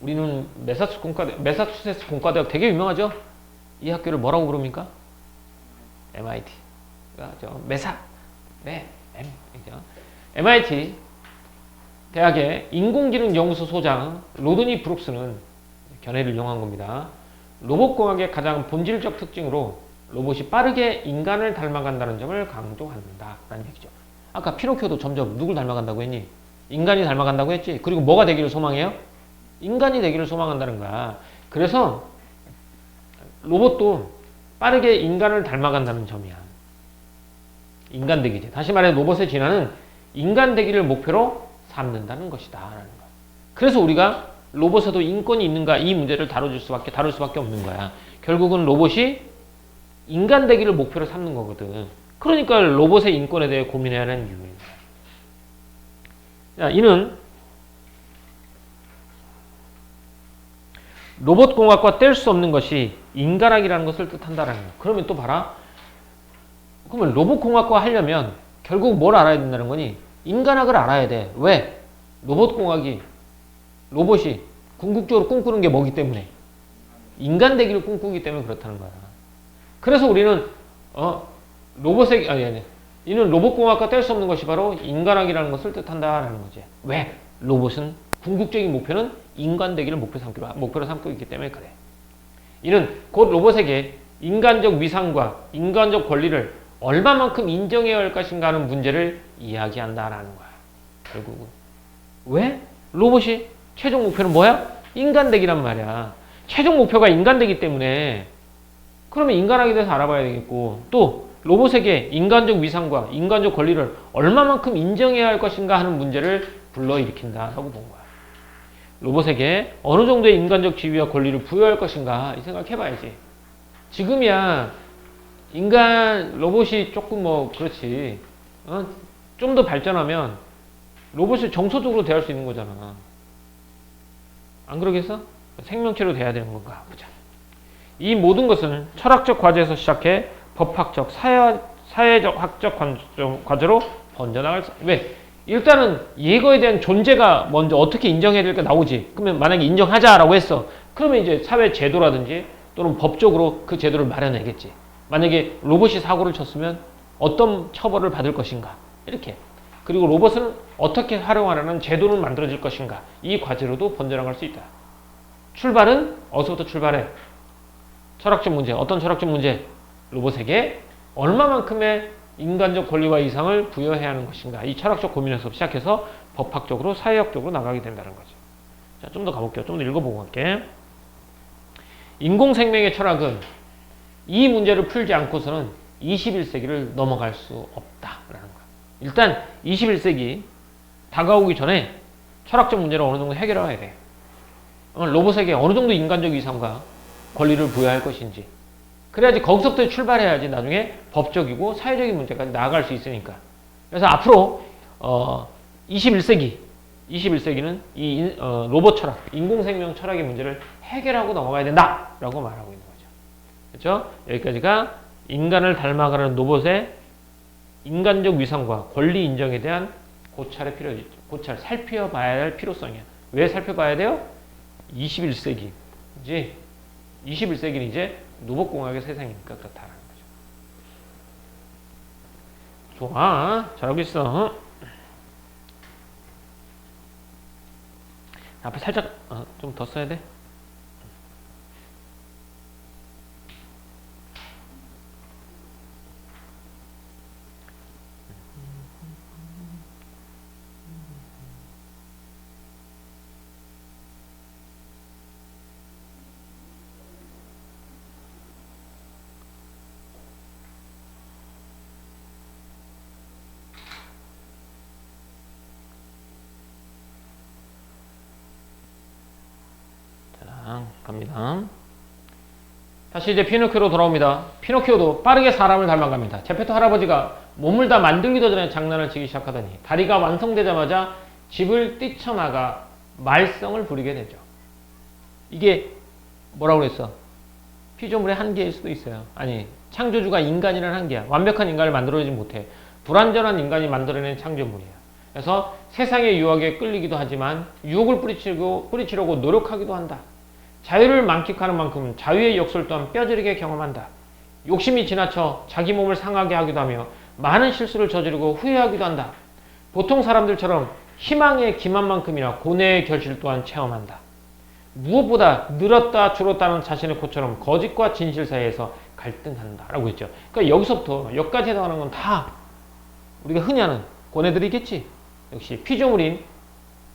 우리는 매사추세츠 공과대학 되게 유명하죠? 이 학교를 뭐라고 부릅니까? MIT. MIT 대학의 인공지능 연구소 소장 로드니 브룩스는 견해를 이용한 겁니다. 로봇공학의 가장 본질적 특징으로 로봇이 빠르게 인간을 닮아간다는 점을 강조한다. 라는 얘기죠. 아까 피노키오도 점점 누굴 닮아간다고 했니? 인간이 닮아간다고 했지. 그리고 뭐가 되기를 소망해요? 인간이 되기를 소망한다는 거야. 그래서 로봇도 빠르게 인간을 닮아간다는 점이야. 인간 되기지. 다시 말해 로봇의 진화는 인간 되기를 목표로 삼는다는 것이다. 라는 거야. 그래서 우리가 로봇에도 인권이 있는가 이 문제를 다룰 수밖에 없는 거야. 결국은 로봇이 인간 되기를 목표로 삼는 거거든. 그러니까 로봇의 인권에 대해 고민해야 하는 이유입니다. 자, 이는 로봇공학과 뗄 수 없는 것이 인간학이라는 것을 뜻한다라는 거예요. 그러면 또 봐라. 그러면 로봇공학과 하려면 결국 뭘 알아야 된다는 거니? 인간학을 알아야 돼. 왜? 로봇이 궁극적으로 꿈꾸는 게 뭐기 때문에? 인간 되기를 꿈꾸기 때문에 그렇다는 거야. 그래서 우리는 이는 로봇공학과 뗄 수 없는 것이 바로 인간학이라는 것을 뜻한다라는 거지. 왜? 로봇은 궁극적인 목표는 인간 되기를 목표로 삼고 있기 때문에 그래. 이는 곧 로봇에게 인간적 위상과 인간적 권리를 얼마만큼 인정해야 할 것인가 하는 문제를 이야기한다라는 거야. 결국은. 왜? 로봇이 최종 목표는 뭐야? 인간 되기란 말이야. 최종 목표가 인간 되기 때문에 그러면 인간학에 대해서 알아봐야 되겠고 또 로봇에게 인간적 위상과 인간적 권리를 얼마만큼 인정해야 할 것인가 하는 문제를 불러일으킨다라고 본 거야. 로봇에게 어느 정도의 인간적 지위와 권리를 부여할 것인가 이 생각 해봐야지. 지금이야 로봇이 조금 그렇지. 좀 더 발전하면 로봇을 정서적으로 대할 수 있는 거잖아. 안 그러겠어? 생명체로 돼야 되는 건가 보자. 이 모든 것은 철학적 과제에서 시작해 법학적, 사회적, 학적 과제로 번져나갈 수. 왜? 일단은 예거에 대한 존재가 먼저 어떻게 인정해야 될까 나오지. 그러면 만약에 인정하자라고 했어. 그러면 이제 사회 제도라든지 또는 법적으로 그 제도를 마련해야겠지. 만약에 로봇이 사고를 쳤으면 어떤 처벌을 받을 것인가. 이렇게. 그리고 로봇은 어떻게 활용하라는 제도는 만들어질 것인가. 이 과제로도 번져나갈 수 있다. 출발은 어디서부터 출발해? 철학적 문제. 어떤 철학적 문제? 로봇에게 얼마만큼의 인간적 권리와 이상을 부여해야 하는 것인가. 이 철학적 고민에서 시작해서 법학적으로 사회학적으로 나가게 된다는 거죠. 자, 좀 더 가볼게요. 좀 더 읽어보고 갈게. 인공생명의 철학은 이 문제를 풀지 않고서는 21세기를 넘어갈 수 없다라는 거야. 일단 21세기 다가오기 전에 철학적 문제를 어느 정도 해결해야 돼. 로봇에게 어느 정도 인간적 이상과 권리를 부여할 것인지. 그래야지 거기서부터 출발해야지 나중에 법적이고 사회적인 문제까지 나아갈 수 있으니까. 그래서 앞으로 21세기는 이 로봇 철학, 인공생명 철학의 문제를 해결하고 넘어가야 된다라고 말하고 있는 거죠. 그렇죠? 여기까지가 인간을 닮아가는 로봇의 인간적 위상과 권리 인정에 대한 고찰 살펴봐야 할 필요성이야. 왜 살펴봐야 돼요? 21세기는 이제 로봇공학의 세상이니까 그렇다라는 거죠. 좋아. 잘하고 있어. 앞에 살짝 좀 더 써야 돼. 갑니다. 다시 이제 피노키오로 돌아옵니다. 피노키오도 빠르게 사람을 닮아갑니다. 제페토 할아버지가 몸을 다 만들기도 전에 장난을 치기 시작하더니 다리가 완성되자마자 집을 뛰쳐나가 말썽을 부리게 되죠. 이게 뭐라고 그랬어? 피조물의 한계일 수도 있어요. 아니, 창조주가 인간이라는 한계야. 완벽한 인간을 만들어내지 못해. 불완전한 인간이 만들어낸 창조물이야. 그래서 세상의 유혹에 끌리기도 하지만 유혹을 뿌리치려고 노력하기도 한다. 자유를 만끽하는 만큼 자유의 역설 또한 뼈저리게 경험한다. 욕심이 지나쳐 자기 몸을 상하게 하기도 하며 많은 실수를 저지르고 후회하기도 한다. 보통 사람들처럼 희망의 기만만큼이나 고뇌의 결실 또한 체험한다. 무엇보다 늘었다 줄었다는 자신의 코처럼 거짓과 진실 사이에서 갈등한다 라고 했죠. 그러니까 여기서부터 여기까지 해당하는 건 다 우리가 흔히 하는 고뇌들이겠지. 역시 피조물인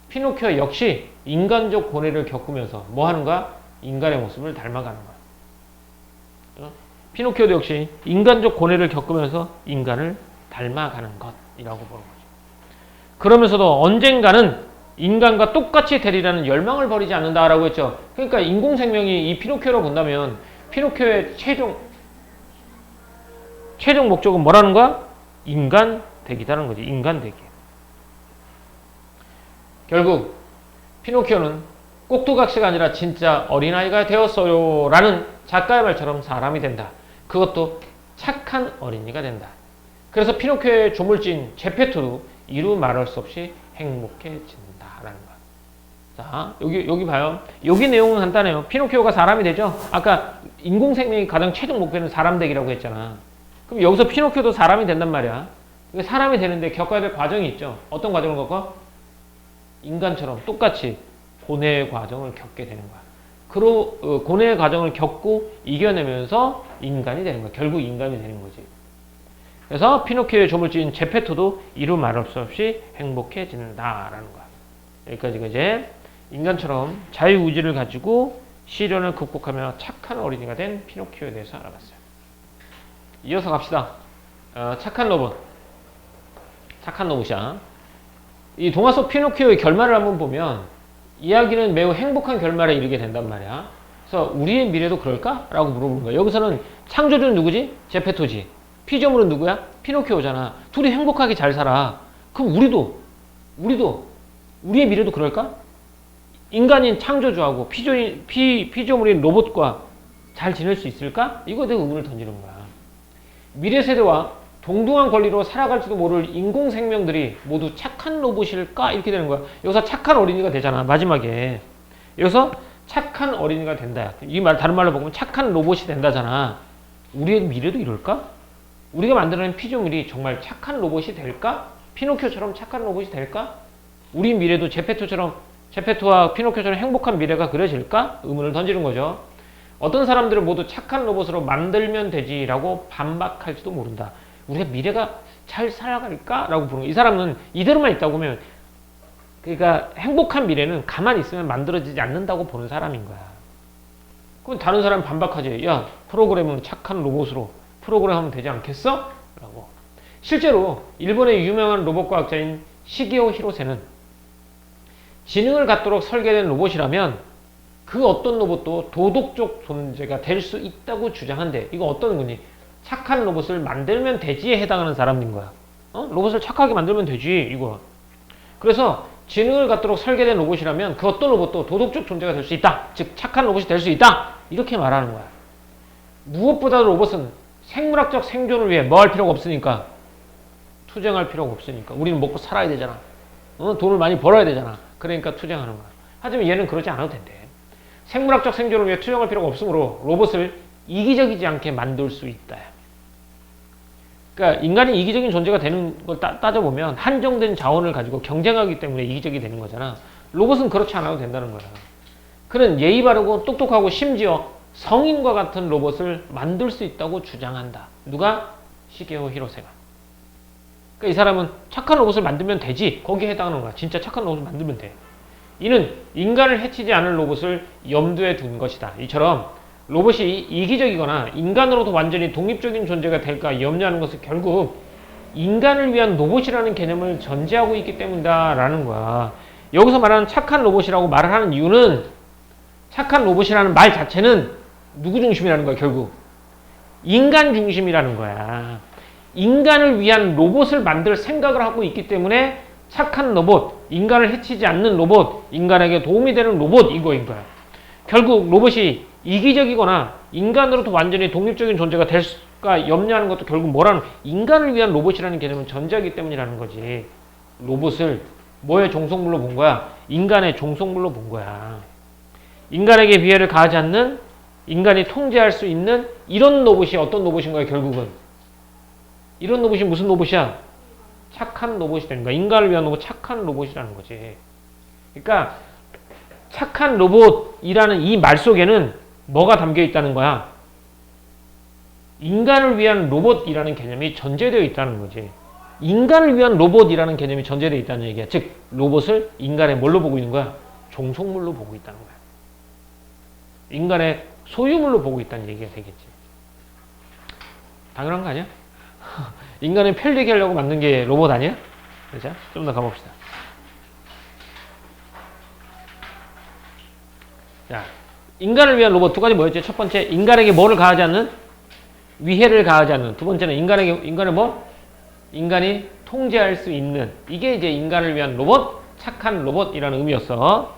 피노키오 역시 인간적 고뇌를 겪으면서 뭐 하는가? 인간의 모습을 닮아가는 거야. 피노키오도 역시 인간적 고뇌를 겪으면서 인간을 닮아가는 것이라고 보는 거죠. 그러면서도 언젠가는 인간과 똑같이 되리라는 열망을 버리지 않는다라고 했죠. 그러니까 인공생명이 이 피노키오로 본다면 피노키오의 최종 목적은 뭐라는 거야? 인간 되기다는 거지. 인간 되기. 결국 피노키오는 꼭두각시가 아니라 진짜 어린아이가 되었어요 라는 작가의 말처럼 사람이 된다. 그것도 착한 어린이가 된다. 그래서 피노키오의 조물주인 제페토도 이루 말할 수 없이 행복해진다 라는 거야. 자, 여기 봐요. 여기 내용은 간단해요. 피노키오가 사람이 되죠. 아까 인공생명이 가장 최종 목표는 사람 되기라고 했잖아. 그럼 여기서 피노키오도 사람이 된단 말이야. 사람이 되는데 겪어야 될 과정이 있죠. 어떤 과정을 겪어? 인간처럼 똑같이 고뇌의 과정을 겪게 되는 거야. 고뇌의 과정을 겪고 이겨내면서 인간이 되는 거야. 결국 인간이 되는 거지. 그래서 피노키오의 조물주인 제페토도 이루 말할 수 없이 행복해진다라는 거야. 여기까지가 이제 인간처럼 자유의지를 가지고 시련을 극복하며 착한 어린이가 된 피노키오에 대해서 알아봤어요. 이어서 갑시다. 착한 로봇. 착한 로봇이야. 이 동화 속 피노키오의 결말을 한번 보면 이야기는 매우 행복한 결말에 이르게 된단 말이야. 그래서 우리의 미래도 그럴까? 라고 물어보는 거야. 여기서는 창조주는 누구지? 제페토지. 피조물은 누구야? 피노키오잖아. 둘이 행복하게 잘 살아. 그럼 우리도 우리의 미래도 그럴까? 인간인 창조주하고 피조물인 로봇과 잘 지낼 수 있을까? 이거에 대해 의문을 던지는 거야. 미래 세대와 동등한 권리로 살아갈지도 모를 인공생명들이 모두 착한 로봇일까? 이렇게 되는 거야. 여기서 착한 어린이가 되잖아. 마지막에. 여기서 착한 어린이가 된다. 이 말, 다른 말로 보면 착한 로봇이 된다잖아. 우리의 미래도 이럴까? 우리가 만들어낸 피조물이 정말 착한 로봇이 될까? 피노키오처럼 착한 로봇이 될까? 우리 미래도 제페토와 피노키오처럼 행복한 미래가 그려질까? 의문을 던지는 거죠. 어떤 사람들은 모두 착한 로봇으로 만들면 되지라고 반박할지도 모른다. 우리가 미래가 잘 살아갈까? 라고 부르는 거야. 이 사람은 이대로만 있다고 보면 그러니까 행복한 미래는 가만히 있으면 만들어지지 않는다고 보는 사람인 거야. 그럼 다른 사람은 반박하지. 야, 프로그램은 착한 로봇으로 프로그램하면 되지 않겠어? 라고. 실제로 일본의 유명한 로봇과학자인 시게오 히로세는 지능을 갖도록 설계된 로봇이라면 그 어떤 로봇도 도덕적 존재가 될 수 있다고 주장한대. 이거 어떤 거니? 착한 로봇을 만들면 되지에 해당하는 사람인 거야. 로봇을 착하게 만들면 되지, 이거. 그래서 지능을 갖도록 설계된 로봇이라면 그 어떤 로봇도 도덕적 존재가 될 수 있다. 즉, 착한 로봇이 될 수 있다. 이렇게 말하는 거야. 무엇보다도 로봇은 생물학적 생존을 위해 뭐 할 필요가 없으니까. 투쟁할 필요가 없으니까. 우리는 먹고 살아야 되잖아. 돈을 많이 벌어야 되잖아. 그러니까 투쟁하는 거야. 하지만 얘는 그러지 않아도 된대. 생물학적 생존을 위해 투쟁할 필요가 없으므로 로봇을 이기적이지 않게 만들 수 있다. 그러니까 인간이 이기적인 존재가 되는 걸 따져보면 한정된 자원을 가지고 경쟁하기 때문에 이기적이 되는 거잖아. 로봇은 그렇지 않아도 된다는 거야. 그는 예의 바르고 똑똑하고 심지어 성인과 같은 로봇을 만들 수 있다고 주장한다. 누가? 시게오 히로세가. 그러니까 이 사람은 착한 로봇을 만들면 되지. 거기에 해당하는 거야. 진짜 착한 로봇을 만들면 돼. 이는 인간을 해치지 않을 로봇을 염두에 둔 것이다. 이처럼 로봇이 이기적이거나 인간으로도 완전히 독립적인 존재가 될까 염려하는 것은 결국 인간을 위한 로봇이라는 개념을 전제하고 있기 때문이다 라는 거야. 여기서 말하는 착한 로봇이라고 말을 하는 이유는 착한 로봇이라는 말 자체는 누구 중심이라는 거야, 결국? 인간 중심이라는 거야. 인간을 위한 로봇을 만들 생각을 하고 있기 때문에 착한 로봇, 인간을 해치지 않는 로봇, 인간에게 도움이 되는 로봇, 이거인 거야. 결국 로봇이 이기적이거나 인간으로부터 완전히 독립적인 존재가 될까 염려하는 것도 결국 뭐라는, 인간을 위한 로봇이라는 개념은 전제하기 때문이라는 거지. 로봇을 뭐의 종속물로 본 거야? 인간의 종속물로 본 거야. 인간에게 비해를 가하지 않는, 인간이 통제할 수 있는 이런 로봇이 어떤 로봇인 거야, 결국은? 이런 로봇이 무슨 로봇이야? 착한 로봇이 되는 거야. 인간을 위한 로봇, 착한 로봇이라는 거지. 그러니까 착한 로봇이라는 이 말 속에는 뭐가 담겨 있다는 거야? 인간을 위한 로봇이라는 개념이 전제되어 있다는 거지. 인간을 위한 로봇이라는 개념이 전제되어 있다는 얘기야. 즉 로봇을 인간의 뭘로 보고 있는 거야? 종속물로 보고 있다는 거야. 인간의 소유물로 보고 있다는 얘기가 되겠지. 당연한 거 아니야? 인간을 편리하게 하려고 만든 게 로봇 아니야? 그죠? 좀 더 가봅시다. 자, 인간을 위한 로봇 두 가지 뭐였지? 첫 번째, 인간에게 뭐를 가하지 않는? 위해를 가하지 않는. 두 번째는 인간을 뭐? 인간이 통제할 수 있는. 이게 이제 인간을 위한 로봇, 착한 로봇이라는 의미였어.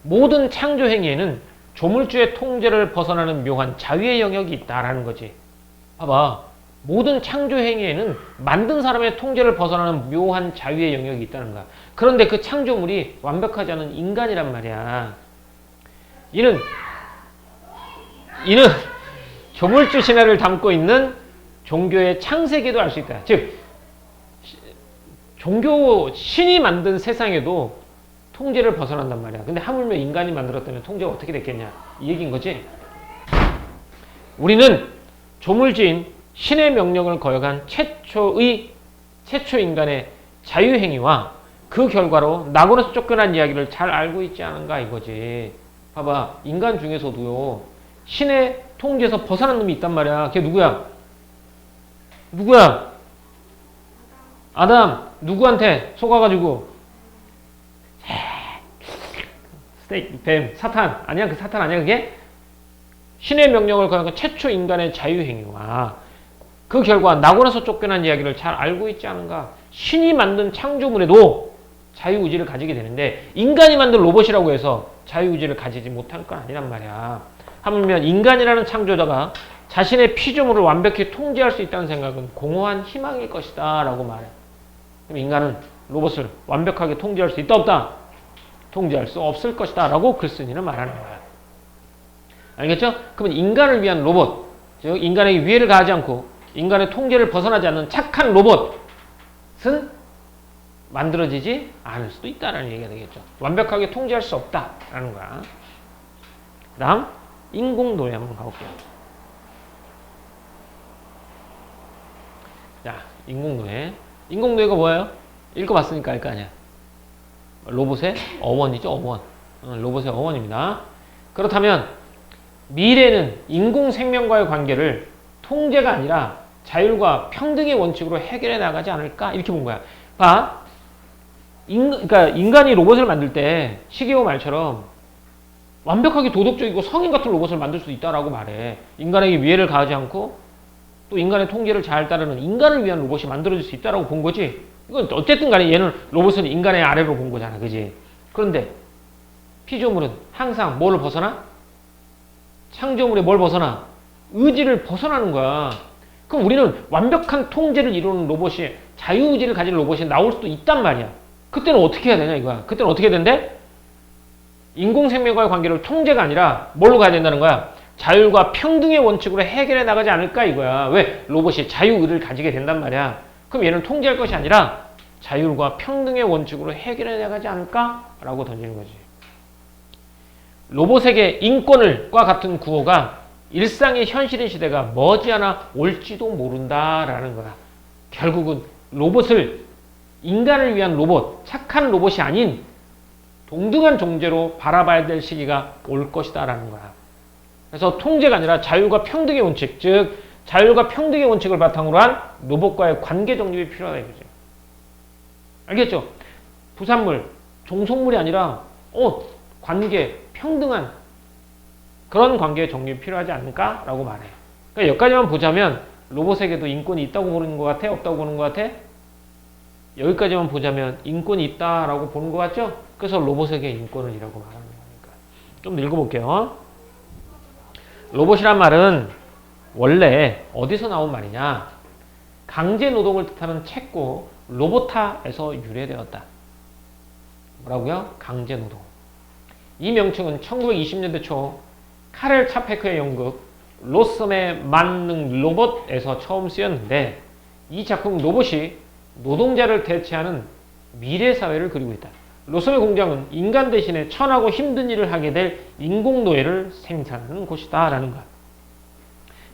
모든 창조 행위에는 조물주의 통제를 벗어나는 묘한 자유의 영역이 있다라는 거지. 봐봐. 모든 창조 행위에는 만든 사람의 통제를 벗어나는 묘한 자유의 영역이 있다는 거야. 그런데 그 창조물이 완벽하지 않은 인간이란 말이야. 이는 조물주 신화를 담고 있는 종교의 창세기도 알 수 있다. 즉 종교 신이 만든 세상에도 통제를 벗어난단 말이야. 근데 하물며 인간이 만들었다면 통제가 어떻게 됐겠냐, 이 얘기인 거지. 우리는 조물주인 신의 명령을 거역한 최초 인간의 자유행위와 그 결과로 낙원에서 쫓겨난 이야기를 잘 알고 있지 않은가 이거지. 봐봐, 인간 중에서도요, 신의 통제에서 벗어난 놈이 있단 말이야. 걔 누구야? 아담. 누구한테 속아가지고? 뱀, 사탄. 아니야? 그 사탄 아니야, 그게? 신의 명령을 거역한 최초 인간의 자유행위와 그 결과 낙원에서 쫓겨난 이야기를 잘 알고 있지 않은가? 신이 만든 창조물에도 자유의지를 가지게 되는데 인간이 만든 로봇이라고 해서 자유의지를 가지지 못할 건 아니란 말이야. 하물며 인간이라는 창조자가 자신의 피조물을 완벽히 통제할 수 있다는 생각은 공허한 희망일 것이다 라고 말해. 그럼 인간은 로봇을 완벽하게 통제할 수 있다 없다? 통제할 수 없을 것이다 라고 글쓴이는 말하는 거야. 알겠죠? 그러면 인간을 위한 로봇, 즉 인간에게 위해를 가하지 않고 인간의 통제를 벗어나지 않는 착한 로봇은 만들어지지 않을 수도 있다라는 얘기가 되겠죠. 완벽하게 통제할 수 없다라는 거야. 그 다음 인공노예 한번 가볼게요. 자, 인공노예가 뭐예요? 읽어봤으니까 알 거 아니야. 로봇의 어원이죠, 어원. 로봇의 어원입니다. 그렇다면 미래는 인공생명과의 관계를 통제가 아니라 자율과 평등의 원칙으로 해결해 나가지 않을까? 이렇게 본 거야. 봐. 그러니까 인간이 로봇을 만들 때 시계오 말처럼 완벽하게 도덕적이고 성인 같은 로봇을 만들 수 있다라고 말해. 인간에게 위해를 가하지 않고 또 인간의 통제를 잘 따르는 인간을 위한 로봇이 만들어질 수 있다라고 본 거지. 이건 어쨌든 간에 얘는 로봇은 인간의 아래로 본 거잖아. 그지? 그런데 피조물은 항상 뭐를 벗어나? 창조물의 뭘 벗어나? 의지를 벗어나는 거야. 그럼 우리는 완벽한 통제를 이루는 로봇이, 자유의지를 가진 로봇이 나올 수도 있단 말이야. 그때는 어떻게 해야 되냐 이거야. 그때는 어떻게 된대? 인공생명과의 관계를 통제가 아니라 뭘로 가야 된다는 거야? 자율과 평등의 원칙으로 해결해 나가지 않을까 이거야. 왜? 로봇이 자유의를 가지게 된단 말이야. 그럼 얘는 통제할 것이 아니라 자율과 평등의 원칙으로 해결해 나가지 않을까? 라고 던지는 거지. 로봇에게 인권을과 같은 구호가 일상의 현실인 시대가 머지않아 올지도 모른다라는 거야. 결국은 로봇을 인간을 위한 로봇, 착한 로봇이 아닌 동등한 존재로 바라봐야 될 시기가 올 것이다라는 거야. 그래서 통제가 아니라 자율과 평등의 원칙, 즉 자율과 평등의 원칙을 바탕으로 한 로봇과의 관계 정립이 필요하다 이거지. 알겠죠? 부산물, 종속물이 아니라 관계, 평등한 그런 관계의 정립이 필요하지 않을까라고 말해요. 그러니까 여기까지만 보자면 로봇에게도 인권이 있다고 보는 것 같아? 없다고 보는 것 같아? 여기까지만 보자면 인권이 있다라고 보는 것 같죠? 그래서 로봇에게 인권을 이라고 말하는 거니까. 좀 읽어볼게요. 로봇이란 말은 원래 어디서 나온 말이냐? 강제 노동을 뜻하는 체코 로보타에서 유래되었다. 뭐라고요? 강제 노동. 이 명칭은 1920년대 초 카렐 차페크의 연극 로섬의 만능 로봇에서 처음 쓰였는데 이 작품 로봇이 노동자를 대체하는 미래 사회를 그리고 있다. 로섬의 공장은 인간 대신에 천하고 힘든 일을 하게 될 인공노예를 생산하는 곳이다 라는 거야.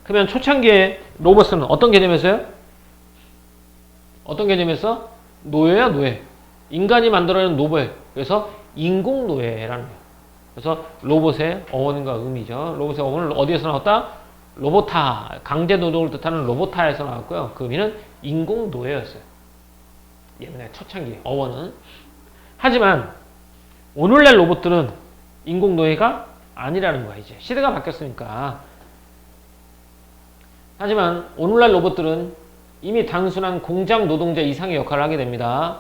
그러면 초창기에 로봇은 어떤 개념이었어요? 어떤 개념이었어? 노예야 노예. 인간이 만들어낸 노예. 그래서 인공노예라는 거야. 그래서 로봇의 어원과 의미죠. 로봇의 어원은 어디에서 나왔다? 로보타, 강제 노동을 뜻하는 로보타에서 나왔고요. 그 의미는 인공노예였어요. 옛날 초창기 어원은. 하지만 오늘날 로봇들은 인공노예가 아니라는 거야. 이제 시대가 바뀌었으니까. 하지만 오늘날 로봇들은 이미 단순한 공장 노동자 이상의 역할을 하게 됩니다.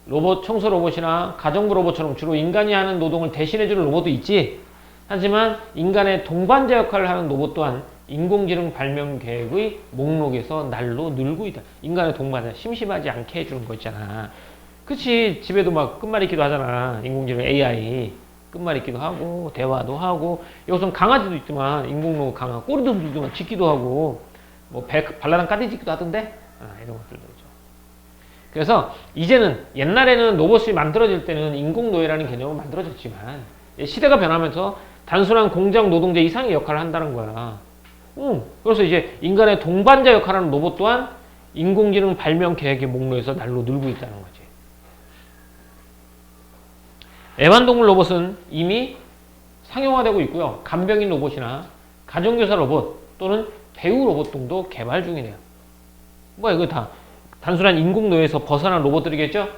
로봇, 청소 로봇이나 가정부 로봇처럼 주로 인간이 하는 노동을 대신해주는 로봇도 있지. 하지만 인간의 동반자 역할을 하는 로봇 또한 인공지능 발명 계획의 목록에서 날로 늘고 있다. 인간의 동반자, 심심하지 않게 해주는 거 있잖아. 그치? 집에도 막 끝말잇기도 하잖아. 인공지능 AI. 끝말잇기도 하고, 대화도 하고. 여기서는 강아지도 있지만, 인공로봇 강아. 꼬리도 물지만 짖기도 하고, 뭐, 발라당 까디 짖기도 하던데? 이런 것들도 있죠. 그래서 이제는 옛날에는 로봇이 만들어질 때는 인공노예라는 개념은 만들어졌지만 시대가 변하면서 단순한 공장 노동자 이상의 역할을 한다는 거야. 그래서 이제 인간의 동반자 역할하는 로봇 또한 인공지능 발명 계획의 목록에서 날로 늘고 있다는 거지. 애완동물 로봇은 이미 상용화되고 있고요. 간병인 로봇이나 가정교사 로봇 또는 배우 로봇 등도 개발 중이네요. 뭐야 이거 다 단순한 인공노예에서 벗어난 로봇들이겠죠?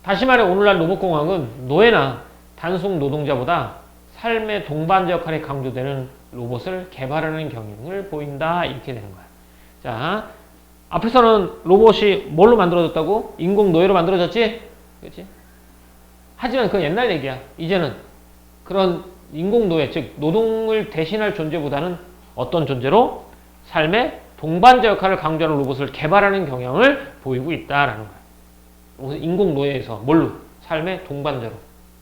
다시 말해 오늘날 로봇공학은 노예나 단순 노동자보다 삶의 동반자 역할이 강조되는 로봇을 개발하는 경향을 보인다 이렇게 되는 거야. 자, 앞에서는 로봇이 뭘로 만들어졌다고? 인공노예로 만들어졌지? 그렇지? 하지만 그건 옛날 얘기야. 이제는 그런 인공노예, 즉 노동을 대신할 존재보다는 어떤 존재로? 삶의 동반자 역할을 강조하는 로봇을 개발하는 경향을 보이고 있다라는 거야. 인공노예에서 뭘로? 삶의 동반자로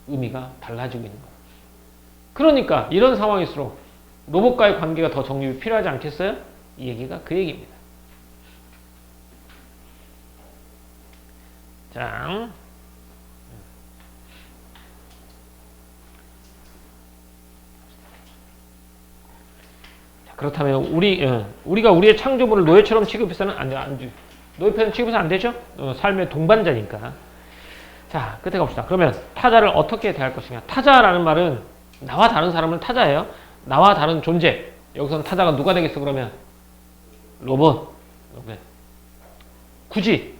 의미가 달라지고 있는 거야. 그러니까 이런 상황일수록 로봇과의 관계가 더 정립이 필요하지 않겠어요? 이 얘기가 그 얘기입니다. 자, 그렇다면 우리가 우리의 창조물을 노예처럼 취급해서는 안 돼. 노예처럼 취급해서는 안 되죠? 삶의 동반자니까. 자, 끝에 갑시다. 그러면 타자를 어떻게 대할 것이냐. 타자라는 말은 나와 다른 사람은 타자예요. 나와 다른 존재. 여기서는 타자가 누가 되겠어 그러면? 로봇. 굳이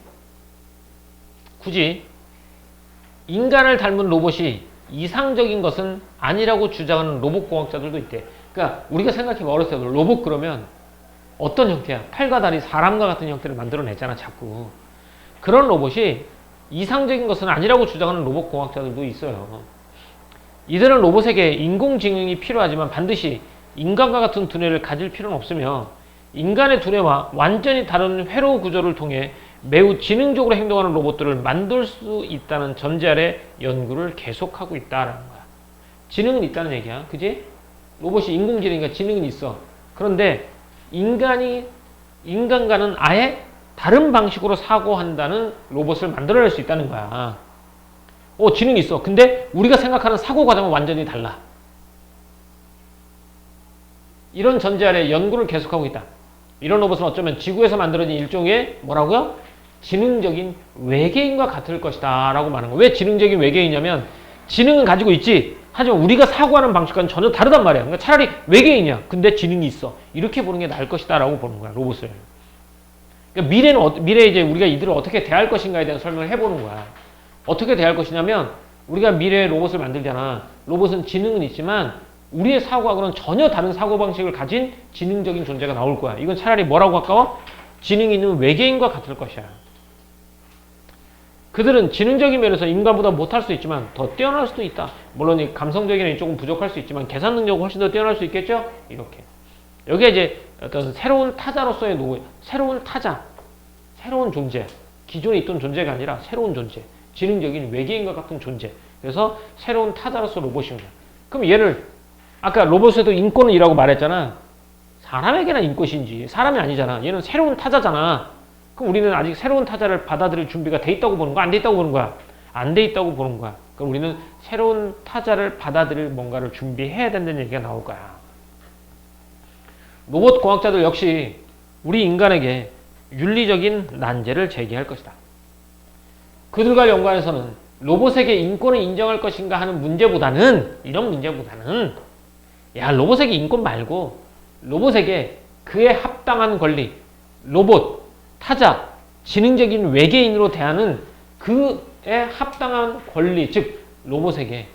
인간을 닮은 로봇이 이상적인 것은 아니라고 주장하는 로봇공학자들도 있대. 그러니까 우리가 생각해보면 어렸을 때 로봇 그러면 어떤 형태야? 팔과 다리 사람과 같은 형태를 만들어내잖아 자꾸. 그런 로봇이 이상적인 것은 아니라고 주장하는 로봇공학자들도 있어요. 이들은 로봇에게 인공지능이 필요하지만 반드시 인간과 같은 두뇌를 가질 필요는 없으며 인간의 두뇌와 완전히 다른 회로 구조를 통해 매우 지능적으로 행동하는 로봇들을 만들 수 있다는 전제 아래 연구를 계속하고 있다라는 거야. 지능은 있다는 얘기야. 그지? 로봇이 인공지능이니까 지능은 있어. 그런데 인간과는 아예 다른 방식으로 사고한다는 로봇을 만들어낼 수 있다는 거야. 지능이 있어. 근데 우리가 생각하는 사고 과정은 완전히 달라. 이런 전제 아래 연구를 계속하고 있다. 이런 로봇은 어쩌면 지구에서 만들어진 일종의 뭐라고요? 지능적인 외계인과 같을 것이다 라고 말하는 거야. 왜 지능적인 외계인이냐면 지능은 가지고 있지. 하지만 우리가 사고하는 방식과는 전혀 다르단 말이야. 그러니까 차라리 외계인이야. 근데 지능이 있어. 이렇게 보는 게 나을 것이다 라고 보는 거야. 로봇을. 그러니까 미래에 이제 우리가 이들을 어떻게 대할 것인가에 대한 설명을 해보는 거야. 어떻게 대할 것이냐면 우리가 미래에 로봇을 만들잖아. 로봇은 지능은 있지만 우리의 사고하고는 전혀 다른 사고방식을 가진 지능적인 존재가 나올 거야. 이건 차라리 뭐라고 가까워? 지능이 있는 외계인과 같을 것이야. 그들은 지능적인 면에서 인간보다 못할 수 있지만 더 뛰어날 수도 있다. 물론 이 감성적인 면이 조금 부족할 수 있지만 계산 능력은 훨씬 더 뛰어날 수 있겠죠? 이렇게. 여기에 이제 어떤 새로운 타자로서의 새로운 타자, 새로운 존재, 기존에 있던 존재가 아니라 새로운 존재, 지능적인 외계인과 같은 존재. 그래서 새로운 타자로서 로봇입니다. 그럼 얘를 아까 로봇에도 인권이라고 말했잖아. 사람에게나 인권인지 사람이 아니잖아. 얘는 새로운 타자잖아. 그럼 우리는 아직 새로운 타자를 받아들일 준비가 돼 있다고 보는 거야? 안 돼 있다고 보는 거야? 안 돼 있다고 보는 거야. 그럼 우리는 새로운 타자를 받아들일 뭔가를 준비해야 된다는 얘기가 나올 거야. 로봇 공학자들 역시 우리 인간에게 윤리적인 난제를 제기할 것이다. 그들과 연관해서는 로봇에게 인권을 인정할 것인가 하는 문제보다는, 이런 문제보다는, 야, 로봇에게 인권 말고 로봇에게 그에 합당한 권리, 로봇, 타자, 지능적인 외계인으로 대하는 그에 합당한 권리, 즉 로봇에게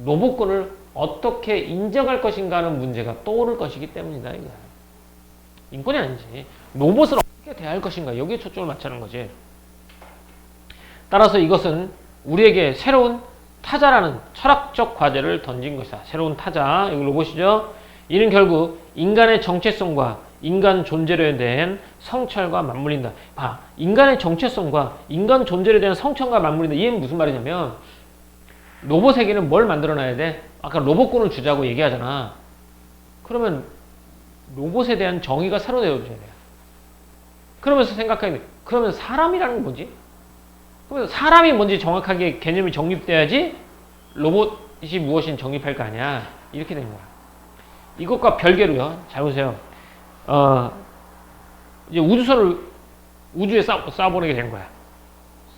로봇권을 어떻게 인정할 것인가 하는 문제가 떠오를 것이기 때문이다. 이거야. 인권이 아니지. 로봇을 어떻게 대할 것인가, 여기에 초점을 맞추는 거지. 따라서 이것은 우리에게 새로운 타자라는 철학적 과제를 던진 것이다. 새로운 타자, 이거 로봇이죠. 이는 결국 인간의 정체성과 인간 존재에 대한 성찰과 맞물린다. 봐, 인간의 정체성과 인간 존재에 대한 성찰과 맞물린다. 이게 무슨 말이냐면 로봇에게는 뭘 만들어놔야 돼? 아까 로봇권을 주자고 얘기하잖아. 그러면 로봇에 대한 정의가 새로 내어줘야 돼. 그러면서 생각해야 돼. 그러면 사람이라는 건 뭐지? 그러면 사람이 뭔지 정확하게 개념이 정립돼야지 로봇이 무엇인 정립할 거 아니야. 이렇게 된 거야. 이것과 별개로요. 잘 보세요. 이제 우주선을 우주에 쏴보내게 되는 거야.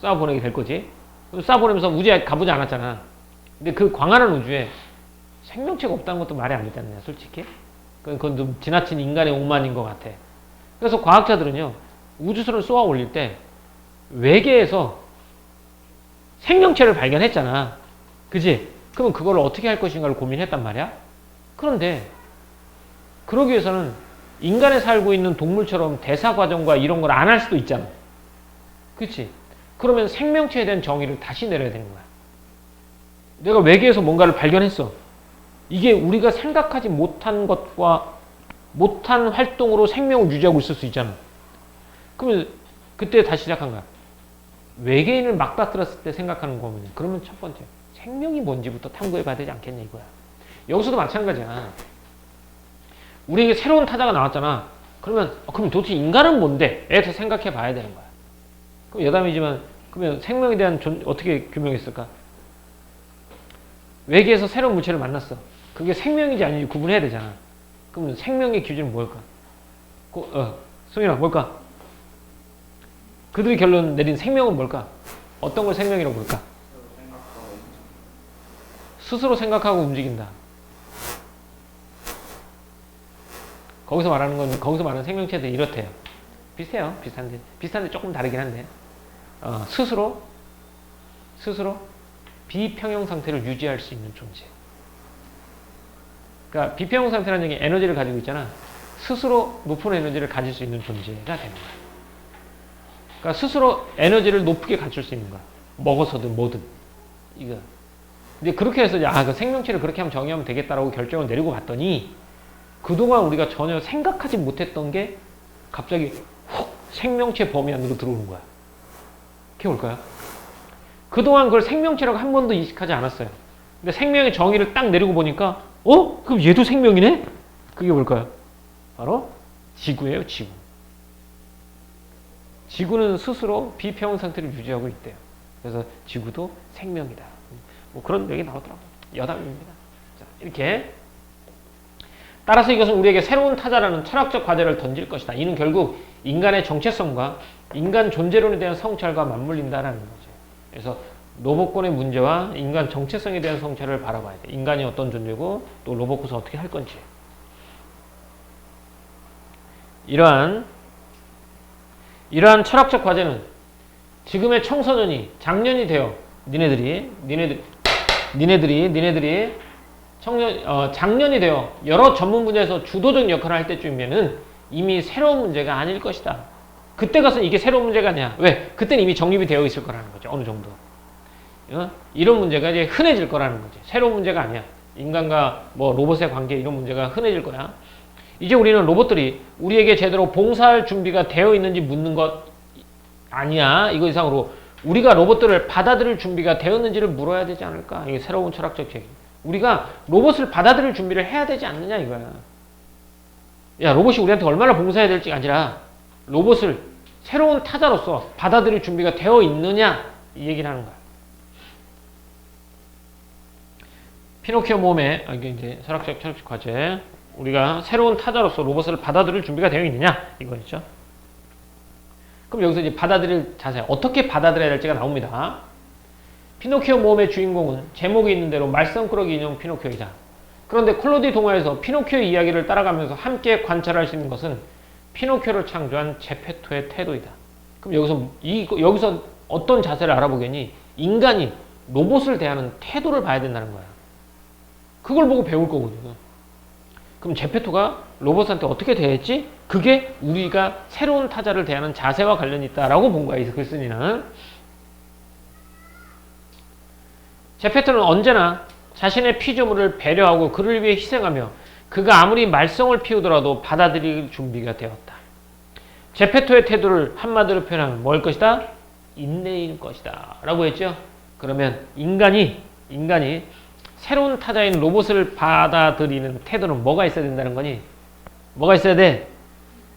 쏴보내게 될 거지. 쏴보내면서 우주에 가보지 않았잖아. 근데 그 광활한 우주에 생명체가 없다는 것도 말이 안 되잖아요. 솔직히. 그건 좀 지나친 인간의 오만인 것 같아. 그래서 과학자들은요. 우주선을 쏘아 올릴 때 외계에서 생명체를 발견했잖아. 그지? 그러면 그걸 어떻게 할 것인가를 고민했단 말이야. 그런데 그러기 위해서는 인간에 살고 있는 동물처럼 대사 과정과 이런 걸 안 할 수도 있잖아. 그치? 그러면 생명체에 대한 정의를 다시 내려야 되는 거야. 내가 외계에서 뭔가를 발견했어. 이게 우리가 생각하지 못한 것과 못한 활동으로 생명을 유지하고 있을 수 있잖아. 그러면 그때 다시 시작한 거야. 외계인을 맞닥뜨렸을 때 생각하는 거면 그러면 첫 번째 생명이 뭔지부터 탐구해 봐야 되지 않겠냐 이거야. 여기서도 마찬가지야. 우리에게 새로운 타자가 나왔잖아. 그럼 도대체 인간은 뭔데? 에서 생각해 봐야 되는 거야. 그럼 여담이지만 그러면 생명에 대한 어떻게 규명했을까? 외계에서 새로운 물체를 만났어. 그게 생명인지 아닌지 구분해야 되잖아. 그러면 생명의 기준은 뭘까? 승윤아 뭘까? 그들이 결론 내린 생명은 뭘까? 어떤 걸 생명이라고 볼까? 스스로 생각하고 움직인다. 거기서 말하는 생명체들 이렇대요. 비슷해요. 비슷한데 조금 다르긴 한데. 스스로 비평형 상태를 유지할 수 있는 존재. 그러니까 비평형 상태라는 얘기 에너지를 가지고 있잖아. 스스로 높은 에너지를 가질 수 있는 존재가 되는 거야. 그러니까 스스로 에너지를 높게 갖출 수 있는 거야. 먹어서든 뭐든. 이거. 근데 그렇게 해서 그 생명체를 그렇게 하면 정의하면 되겠다라고 결정을 내리고 봤더니 그동안 우리가 전혀 생각하지 못했던 게 갑자기 훅 생명체 범위 안으로 들어오는 거야. 그게 뭘까요? 그동안 그걸 생명체라고 한 번도 인식하지 않았어요. 근데 생명의 정의를 딱 내리고 보니까 그럼 얘도 생명이네? 그게 뭘까요? 바로 지구예요. 지구. 지구는 스스로 비평형 상태를 유지하고 있대요. 그래서 지구도 생명이다. 뭐 그런 얘기 나오더라고요. 여담입니다. 자, 이렇게. 따라서 이것은 우리에게 새로운 타자라는 철학적 과제를 던질 것이다. 이는 결국 인간의 정체성과 인간 존재론에 대한 성찰과 맞물린다라는 거죠. 그래서 로봇권의 문제와 인간 정체성에 대한 성찰을 바라봐야 돼. 인간이 어떤 존재고 또 로봇에서 어떻게 할 건지. 이러한 철학적 과제는 지금의 청소년이 작년이 되어 니네들이 작년이 되어 여러 전문 분야에서 주도적 역할을 할 때쯤이면은 이미 새로운 문제가 아닐 것이다. 그때 가서 이게 새로운 문제가 아니야. 왜? 그때는 이미 정립이 되어 있을 거라는 거죠. 어느 정도. 이런 문제가 이제 흔해질 거라는 거지. 새로운 문제가 아니야. 인간과 뭐 로봇의 관계 이런 문제가 흔해질 거야. 이제 우리는 로봇들이 우리에게 제대로 봉사할 준비가 되어 있는지 묻는 것 아니야. 이거 이상으로 우리가 로봇들을 받아들일 준비가 되었는지를 물어야 되지 않을까. 이게 새로운 철학적 제기. 우리가 로봇을 받아들일 준비를 해야 되지 않느냐 이거야. 야, 로봇이 우리한테 얼마나 봉사해야 될지가 아니라 로봇을 새로운 타자로서 받아들일 준비가 되어 있느냐 이 얘기를 하는 거야. 피노키오 모험의 이게 이제 철학적 과제. 우리가 새로운 타자로서 로봇을 받아들일 준비가 되어 있느냐 이거죠. 그럼 여기서 이제 받아들일 자세, 어떻게 받아들여야 될지가 나옵니다. 피노키오 모험의 주인공은 제목에 있는 대로 말썽꾸러기 인형 피노키오이다. 그런데 클로디 동화에서 피노키오 이야기를 따라가면서 함께 관찰할 수 있는 것은 피노키오를 창조한 제페토의 태도이다. 그럼 여기서 어떤 자세를 알아보겠니? 인간이 로봇을 대하는 태도를 봐야 된다는 거야. 그걸 보고 배울 거거든. 그럼 제페토가 로봇한테 어떻게 대했지? 그게 우리가 새로운 타자를 대하는 자세와 관련이 있다라고 본 거야, 이 글쓴이는. 제페토는 언제나 자신의 피조물을 배려하고 그를 위해 희생하며 그가 아무리 말썽을 피우더라도 받아들일 준비가 되었다. 제페토의 태도를 한마디로 표현하면 뭘 것이다? 인내일 것이다 라고 했죠. 그러면 인간이 새로운 타자인 로봇을 받아들이는 태도는 뭐가 있어야 된다는 거니? 뭐가 있어야 돼?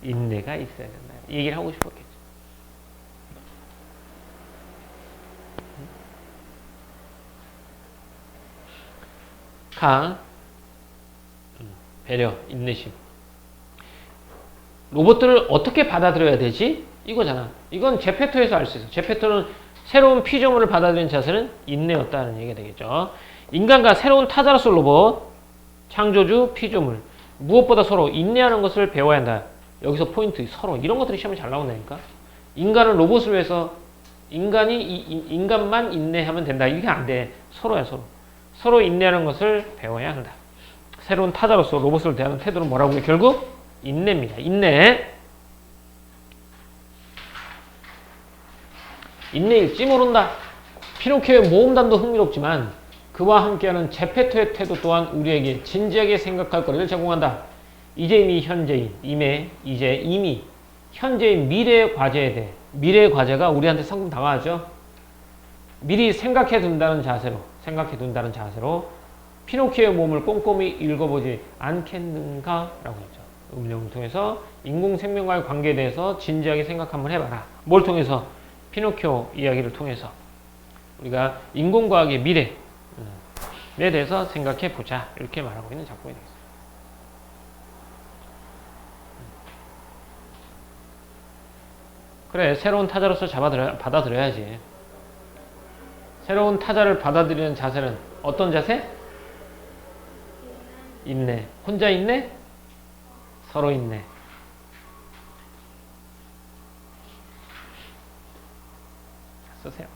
인내가 있어야 된다. 이 얘기를 하고 싶었겠죠. 배려, 인내심. 로봇들을 어떻게 받아들여야 되지? 이거잖아. 이건 제페토에서 알 수 있어. 제페토는 새로운 피조물을 받아들이는 자세는 인내였다는 얘기가 되겠죠. 인간과 새로운 타자로서 로봇, 창조주, 피조물. 무엇보다 서로 인내하는 것을 배워야 한다. 여기서 포인트, 서로. 이런 것들이 시험에 잘 나온다니까. 인간은 로봇을 위해서 인간만 인내하면 된다. 이게 안 돼. 서로야, 서로. 서로 인내하는 것을 배워야 한다. 새로운 타자로서 로봇을 대하는 태도는 뭐라고요? 결국 인내입니다. 인내. 인내일지 모른다. 피노키오의 모험담도 흥미롭지만 그와 함께하는 제페토의 태도 또한 우리에게 진지하게 생각할 거리를 제공한다. 이제 이미 현재의 미래의 과제에 대해, 미래의 과제가 우리한테 상품 다가가죠. 미리 생각해 둔다는 자세로 피노키오의 몸을 꼼꼼히 읽어보지 않겠는가? 라고 했죠. 음력을 통해서 인공생명과의 관계에 대해서 진지하게 생각 한번 해봐라. 뭘 통해서? 피노키오 이야기를 통해서 우리가 인공과학의 미래에 대해서 생각해 보자. 이렇게 말하고 있는 작품이 되겠습니다. 그래, 새로운 타자로서 받아들여야지. 새로운 타자를 받아들이는 자세는 어떤 자세? 인내. 혼자 인내? 서로 인내. 쓰세요.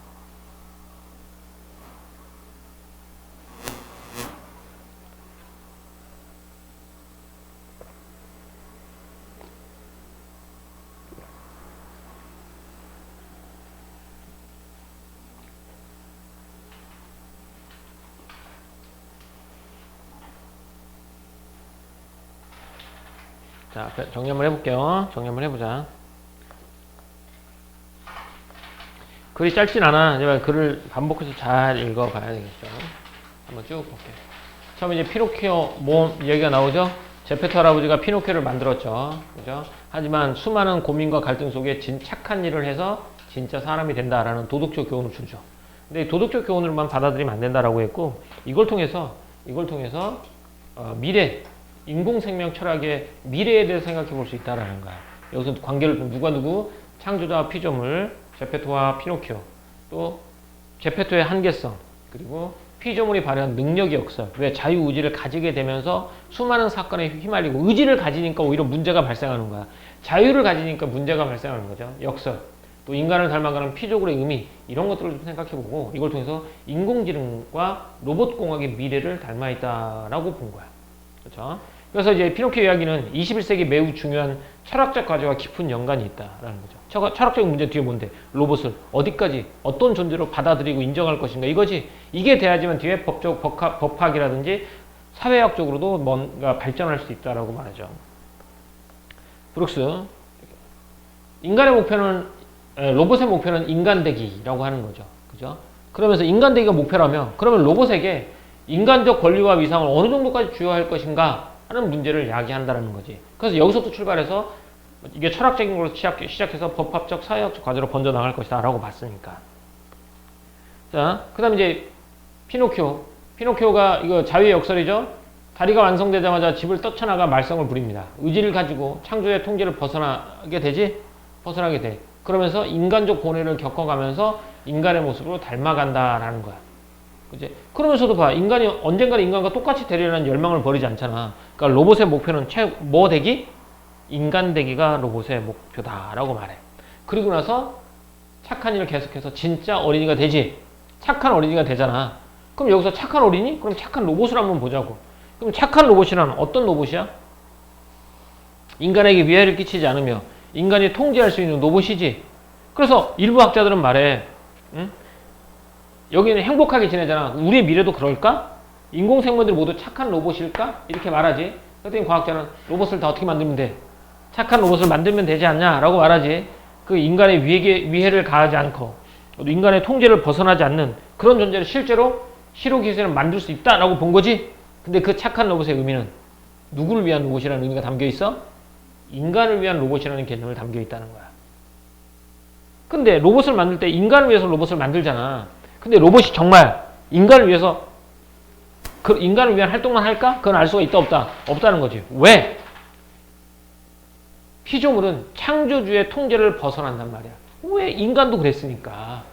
자, 정리 한번 해볼게요. 정리 한번 해보자. 글이 짧진 않아. 제가 글을 반복해서 잘 읽어봐야 되겠죠. 한번 쭉 볼게요. 처음에 이제 피노키오 모험 얘기가 나오죠. 제페토 할아버지가 피노키오를 만들었죠. 그죠? 하지만 수많은 고민과 갈등 속에 착한 일을 해서 진짜 사람이 된다라는 도덕적 교훈을 주죠. 근데 도덕적 교훈을만 받아들이면 안 된다라고 했고, 이걸 통해서 미래, 인공생명 철학의 미래에 대해서 생각해 볼 수 있다라는 거야. 여기서 관계를 누구? 창조자와 피조물, 제페토와 피노키오, 또 제페토의 한계성, 그리고 피조물이 발휘한 능력의 역설. 왜 자유의지를 가지게 되면서 수많은 사건에 휘말리고 의지를 가지니까 오히려 문제가 발생하는 거야. 자유를 가지니까 문제가 발생하는 거죠. 역설. 또 인간을 닮아가는 피조물의 의미 이런 것들을 좀 생각해보고 이걸 통해서 인공지능과 로봇공학의 미래를 닮아있다라고 본 거야. 그렇죠? 그래서 이제 피노키오 이야기는 21세기 매우 중요한 철학적 과제와 깊은 연관이 있다라는 거죠. 철학적인 문제 뒤에 뭔데? 로봇을 어디까지 어떤 존재로 받아들이고 인정할 것인가 이거지. 이게 돼야지만 뒤에 법적 법학이라든지 사회학적으로도 뭔가 발전할 수 있다라고 말하죠. 브룩스 인간의 목표는 로봇의 목표는 인간되기라고 하는 거죠. 그죠? 그러면서 인간되기가 목표라면 그러면 로봇에게 인간적 권리와 위상을 어느 정도까지 주어할 것인가 하는 문제를 야기한다는 거지. 그래서 여기서부터 출발해서 이게 철학적인 걸로 시작해서 법학적, 사회학적 과제로 번져 나갈 것이다 라고 봤으니까. 자, 그 다음에 이제 피노키오가 이거 자유의 역설이죠. 다리가 완성되자마자 집을 떠쳐나가 말썽을 부립니다. 의지를 가지고 창조의 통제를 벗어나게 돼. 그러면서 인간적 고뇌를 겪어가면서 인간의 모습으로 닮아간다라는 거야. 그치? 그러면서도 봐. 인간이 언젠가는 인간과 똑같이 되려는 열망을 버리지 않잖아. 그러니까 로봇의 목표는 뭐 되기? 인간 되기가 로봇의 목표다라고 말해. 그리고 나서 착한 일을 계속해서 진짜 어린이가 되지. 착한 어린이가 되잖아. 그럼 여기서 착한 어린이? 그럼 착한 로봇을 한번 보자고. 그럼 착한 로봇이란 어떤 로봇이야? 인간에게 위해를 끼치지 않으며 인간이 통제할 수 있는 로봇이지. 그래서 일부 학자들은 말해. 응? 여기는 행복하게 지내잖아. 우리의 미래도 그럴까? 인공생물들이 모두 착한 로봇일까? 이렇게 말하지. 그랬더니 과학자는 로봇을 다 어떻게 만들면 돼? 착한 로봇을 만들면 되지 않냐? 라고 말하지. 그 인간의 위해를 가하지 않고 인간의 통제를 벗어나지 않는 그런 존재를 실제로 실효기술을 만들 수 있다라고 본 거지. 근데 그 착한 로봇의 의미는 누구를 위한 로봇이라는 의미가 담겨 있어? 인간을 위한 로봇이라는 개념을 담겨 있다는 거야. 근데 로봇을 만들 때 인간을 위해서 로봇을 만들잖아. 근데 로봇이 정말 인간을 위해서 그 인간을 위한 활동만 할까? 그건 알 수가 있다 없다? 없다는 거지. 왜? 피조물은 창조주의 통제를 벗어난단 말이야. 왜? 인간도 그랬으니까.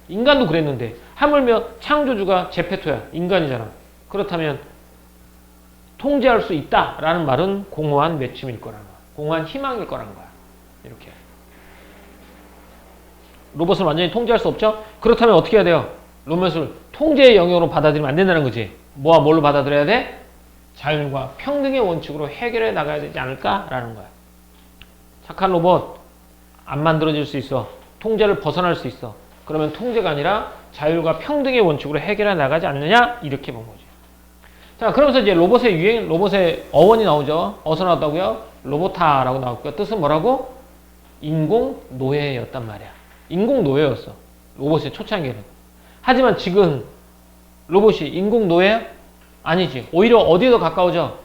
인간도 그랬는데 하물며 창조주가 제페토야. 인간이잖아. 그렇다면 통제할 수 있다라는 말은 공허한 외침일 거라는 거야. 공허한 희망일 거라는 거야. 이렇게. 로봇을 완전히 통제할 수 없죠? 그렇다면 어떻게 해야 돼요? 로봇을 통제의 영역으로 받아들이면 안 된다는 거지. 뭐와 뭘로 받아들여야 돼? 자율과 평등의 원칙으로 해결해 나가야 되지 않을까라는 거야. 착한 로봇 안 만들어질 수 있어. 통제를 벗어날 수 있어. 그러면 통제가 아니라 자율과 평등의 원칙으로 해결해 나가지 않느냐? 이렇게 본 거지. 자, 그러면서 이제 로봇의 어원이 나오죠. 어디서 나왔다고요? 로보타라고 나왔고요. 뜻은 뭐라고? 인공 노예였단 말이야. 인공 노예였어. 로봇의 초창기에는. 하지만 지금 로봇이 인공 노예? 아니지. 오히려 어디에 더 가까워져?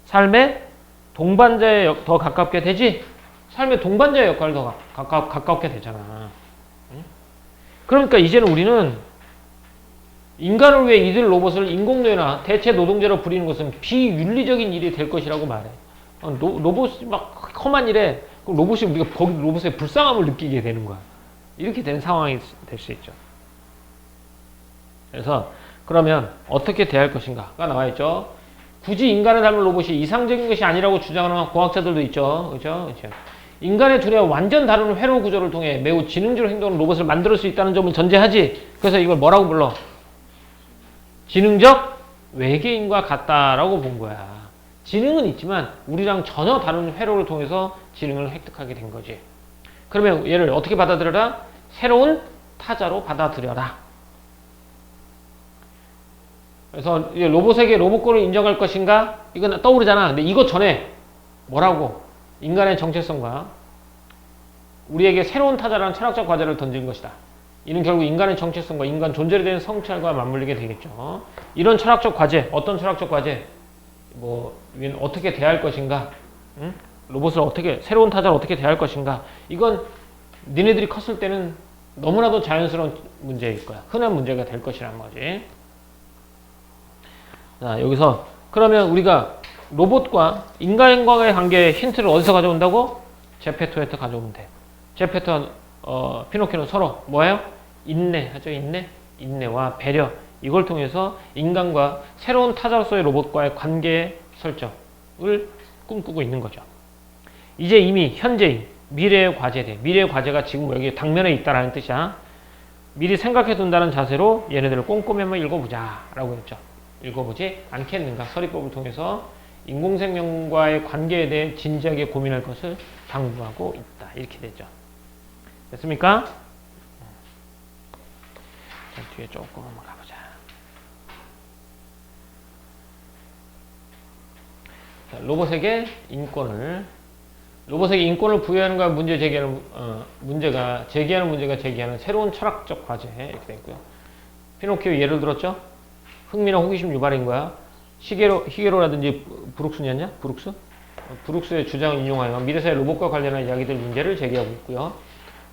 삶의 동반자에 더 가깝게 되지? 삶의 동반자의 역할을 더 가깝게 되잖아. 응? 그러니까 이제는 우리는 인간을 위해 이들 로봇을 인공노예나 대체 노동자로 부리는 것은 비윤리적인 일이 될 것이라고 말해. 로봇이 막 험한 일에 로봇이 우리가 거기 로봇의 불쌍함을 느끼게 되는 거야. 이렇게 되는 상황이 될 수 있죠. 그래서 그러면 어떻게 대할 것인가가 나와 있죠. 굳이 인간을 닮은 로봇이 이상적인 것이 아니라고 주장하는 과학자들도 있죠. 그죠? 인간의 두뇌와 완전 다른 회로 구조를 통해 매우 지능적으로 행동하는 로봇을 만들 수 있다는 점을 전제하지. 그래서 이걸 뭐라고 불러? 지능적 외계인과 같다라고 본 거야. 지능은 있지만 우리랑 전혀 다른 회로를 통해서 지능을 획득하게 된 거지. 그러면 얘를 어떻게 받아들여라? 새로운 타자로 받아들여라. 그래서 로봇에게 로봇권을 인정할 것인가? 이건 떠오르잖아. 근데 이거 전에 뭐라고? 인간의 정체성과 우리에게 새로운 타자라는 철학적 과제를 던진 것이다. 이는 결국 인간의 정체성과 인간 존재에 대한 성찰과 맞물리게 되겠죠. 이런 철학적 과제, 어떤 철학적 과제? 어떻게 대할 것인가? 응? 로봇을 새로운 타자를 어떻게 대할 것인가? 이건 니네들이 컸을 때는 너무나도 자연스러운 문제일 거야. 흔한 문제가 될 것이란 거지. 자, 여기서 그러면 우리가 로봇과 인간과의 관계의 힌트를 어디서 가져온다고? 제페토에서 가져오면 돼. 제페토와 피노키오는 서로 뭐예요? 인내하죠. 인내와 배려. 이걸 통해서 인간과 새로운 타자로서의 로봇과의 관계 설정을 꿈꾸고 있는 거죠. 이제 이미 현재인 미래의 과제돼. 미래의 과제가 지금 여기 당면에 있다라는 뜻이야. 미리 생각해 둔다는 자세로 얘네들을 꼼꼼히 한번 읽어보자 라고 했죠. 읽어보지 않겠는가. 서리법을 통해서 인공생명과의 관계에 대해 진지하게 고민할 것을 당부하고 있다. 이렇게 됐죠. 됐습니까? 자, 뒤에 조금 한번 가보자. 자, 로봇에게 인권을 부여하는 것 제기하는 문제가 제기하는 새로운 철학적 과제 이렇게 됐고요. 피노키오 예를 들었죠. 흥미나 호기심 유발인 거야. 히게로라든지 브룩스냐냐? 브룩스의 주장을 인용하여 미래사회 로봇과 관련한 이야기들 문제를 제기하고 있고요.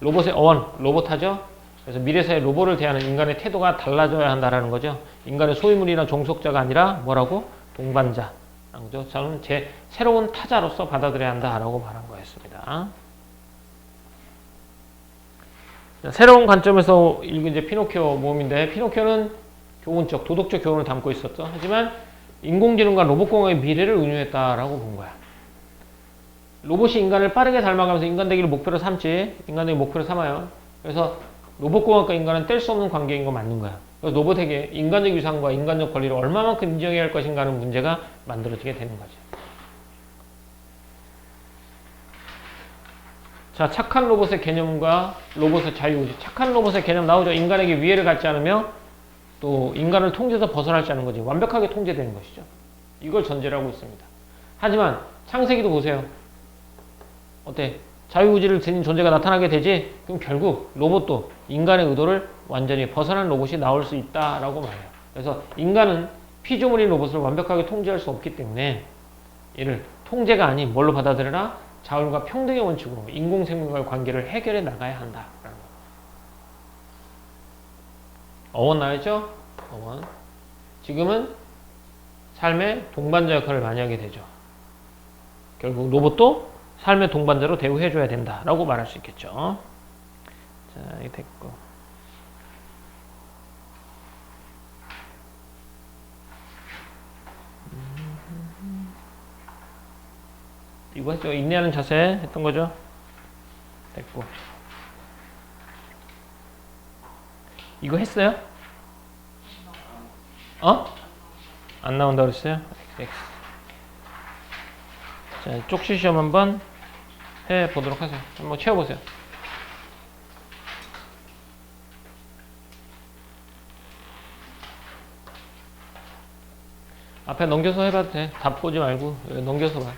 로봇의 어원, 로봇하죠. 그래서 미래사회 로봇을 대하는 인간의 태도가 달라져야 한다라는 거죠. 인간의 소유물이나 종속자가 아니라 뭐라고? 동반자. 그죠? 저는 제 새로운 타자로서 받아들여야 한다라고 말한 거였습니다. 새로운 관점에서 읽은 이제 피노키오 모험인데, 피노키오는 교훈적, 도덕적 교훈을 담고 있었죠. 하지만 인공지능과 로봇공학의 미래를 은유했다라고 본 거야. 로봇이 인간을 빠르게 닮아가면서 인간 되기를 목표로 삼지, 인간 되기 목표로 삼아요. 그래서 로봇공학과 인간은 뗄 수 없는 관계인 거 맞는 거야. 그래서 로봇에게 인간적 위상과 인간적 권리를 얼마만큼 인정해야 할 것인가 하는 문제가 만들어지게 되는 거죠. 자, 착한 로봇의 개념과 로봇의 자유의지. 착한 로봇의 개념 나오죠. 인간에게 위해를 갖지 않으며 또 인간을 통제에서 벗어나지 않은 거지. 완벽하게 통제되는 것이죠. 이걸 전제로 하고 있습니다. 하지만 창세기도 보세요. 어때? 자유의지를 지닌 존재가 나타나게 되지? 그럼 결국 로봇도 인간의 의도를 완전히 벗어난 로봇이 나올 수 있다라고 말해요. 그래서 인간은 피조물인 로봇을 완벽하게 통제할 수 없기 때문에 이를 통제가 아닌 뭘로 받아들여라? 자율과 평등의 원칙으로 인공생명과의 관계를 해결해 나가야 한다. 어원 나왔죠? 어원. 지금은 삶의 동반자 역할을 많이 하게 되죠. 결국 로봇도 삶의 동반자로 대우해줘야 된다라고 말할 수 있겠죠. 자, 이게 됐고. 이거 했죠. 인내하는 자세 했던 거죠. 됐고. 이거 했어요? 안 나온다고 그랬어요? 자, 쪽시 시험 한번 해보도록 하세요. 한번 채워보세요. 앞에 넘겨서 해봐도 돼. 답 보지 말고 넘겨서 봐.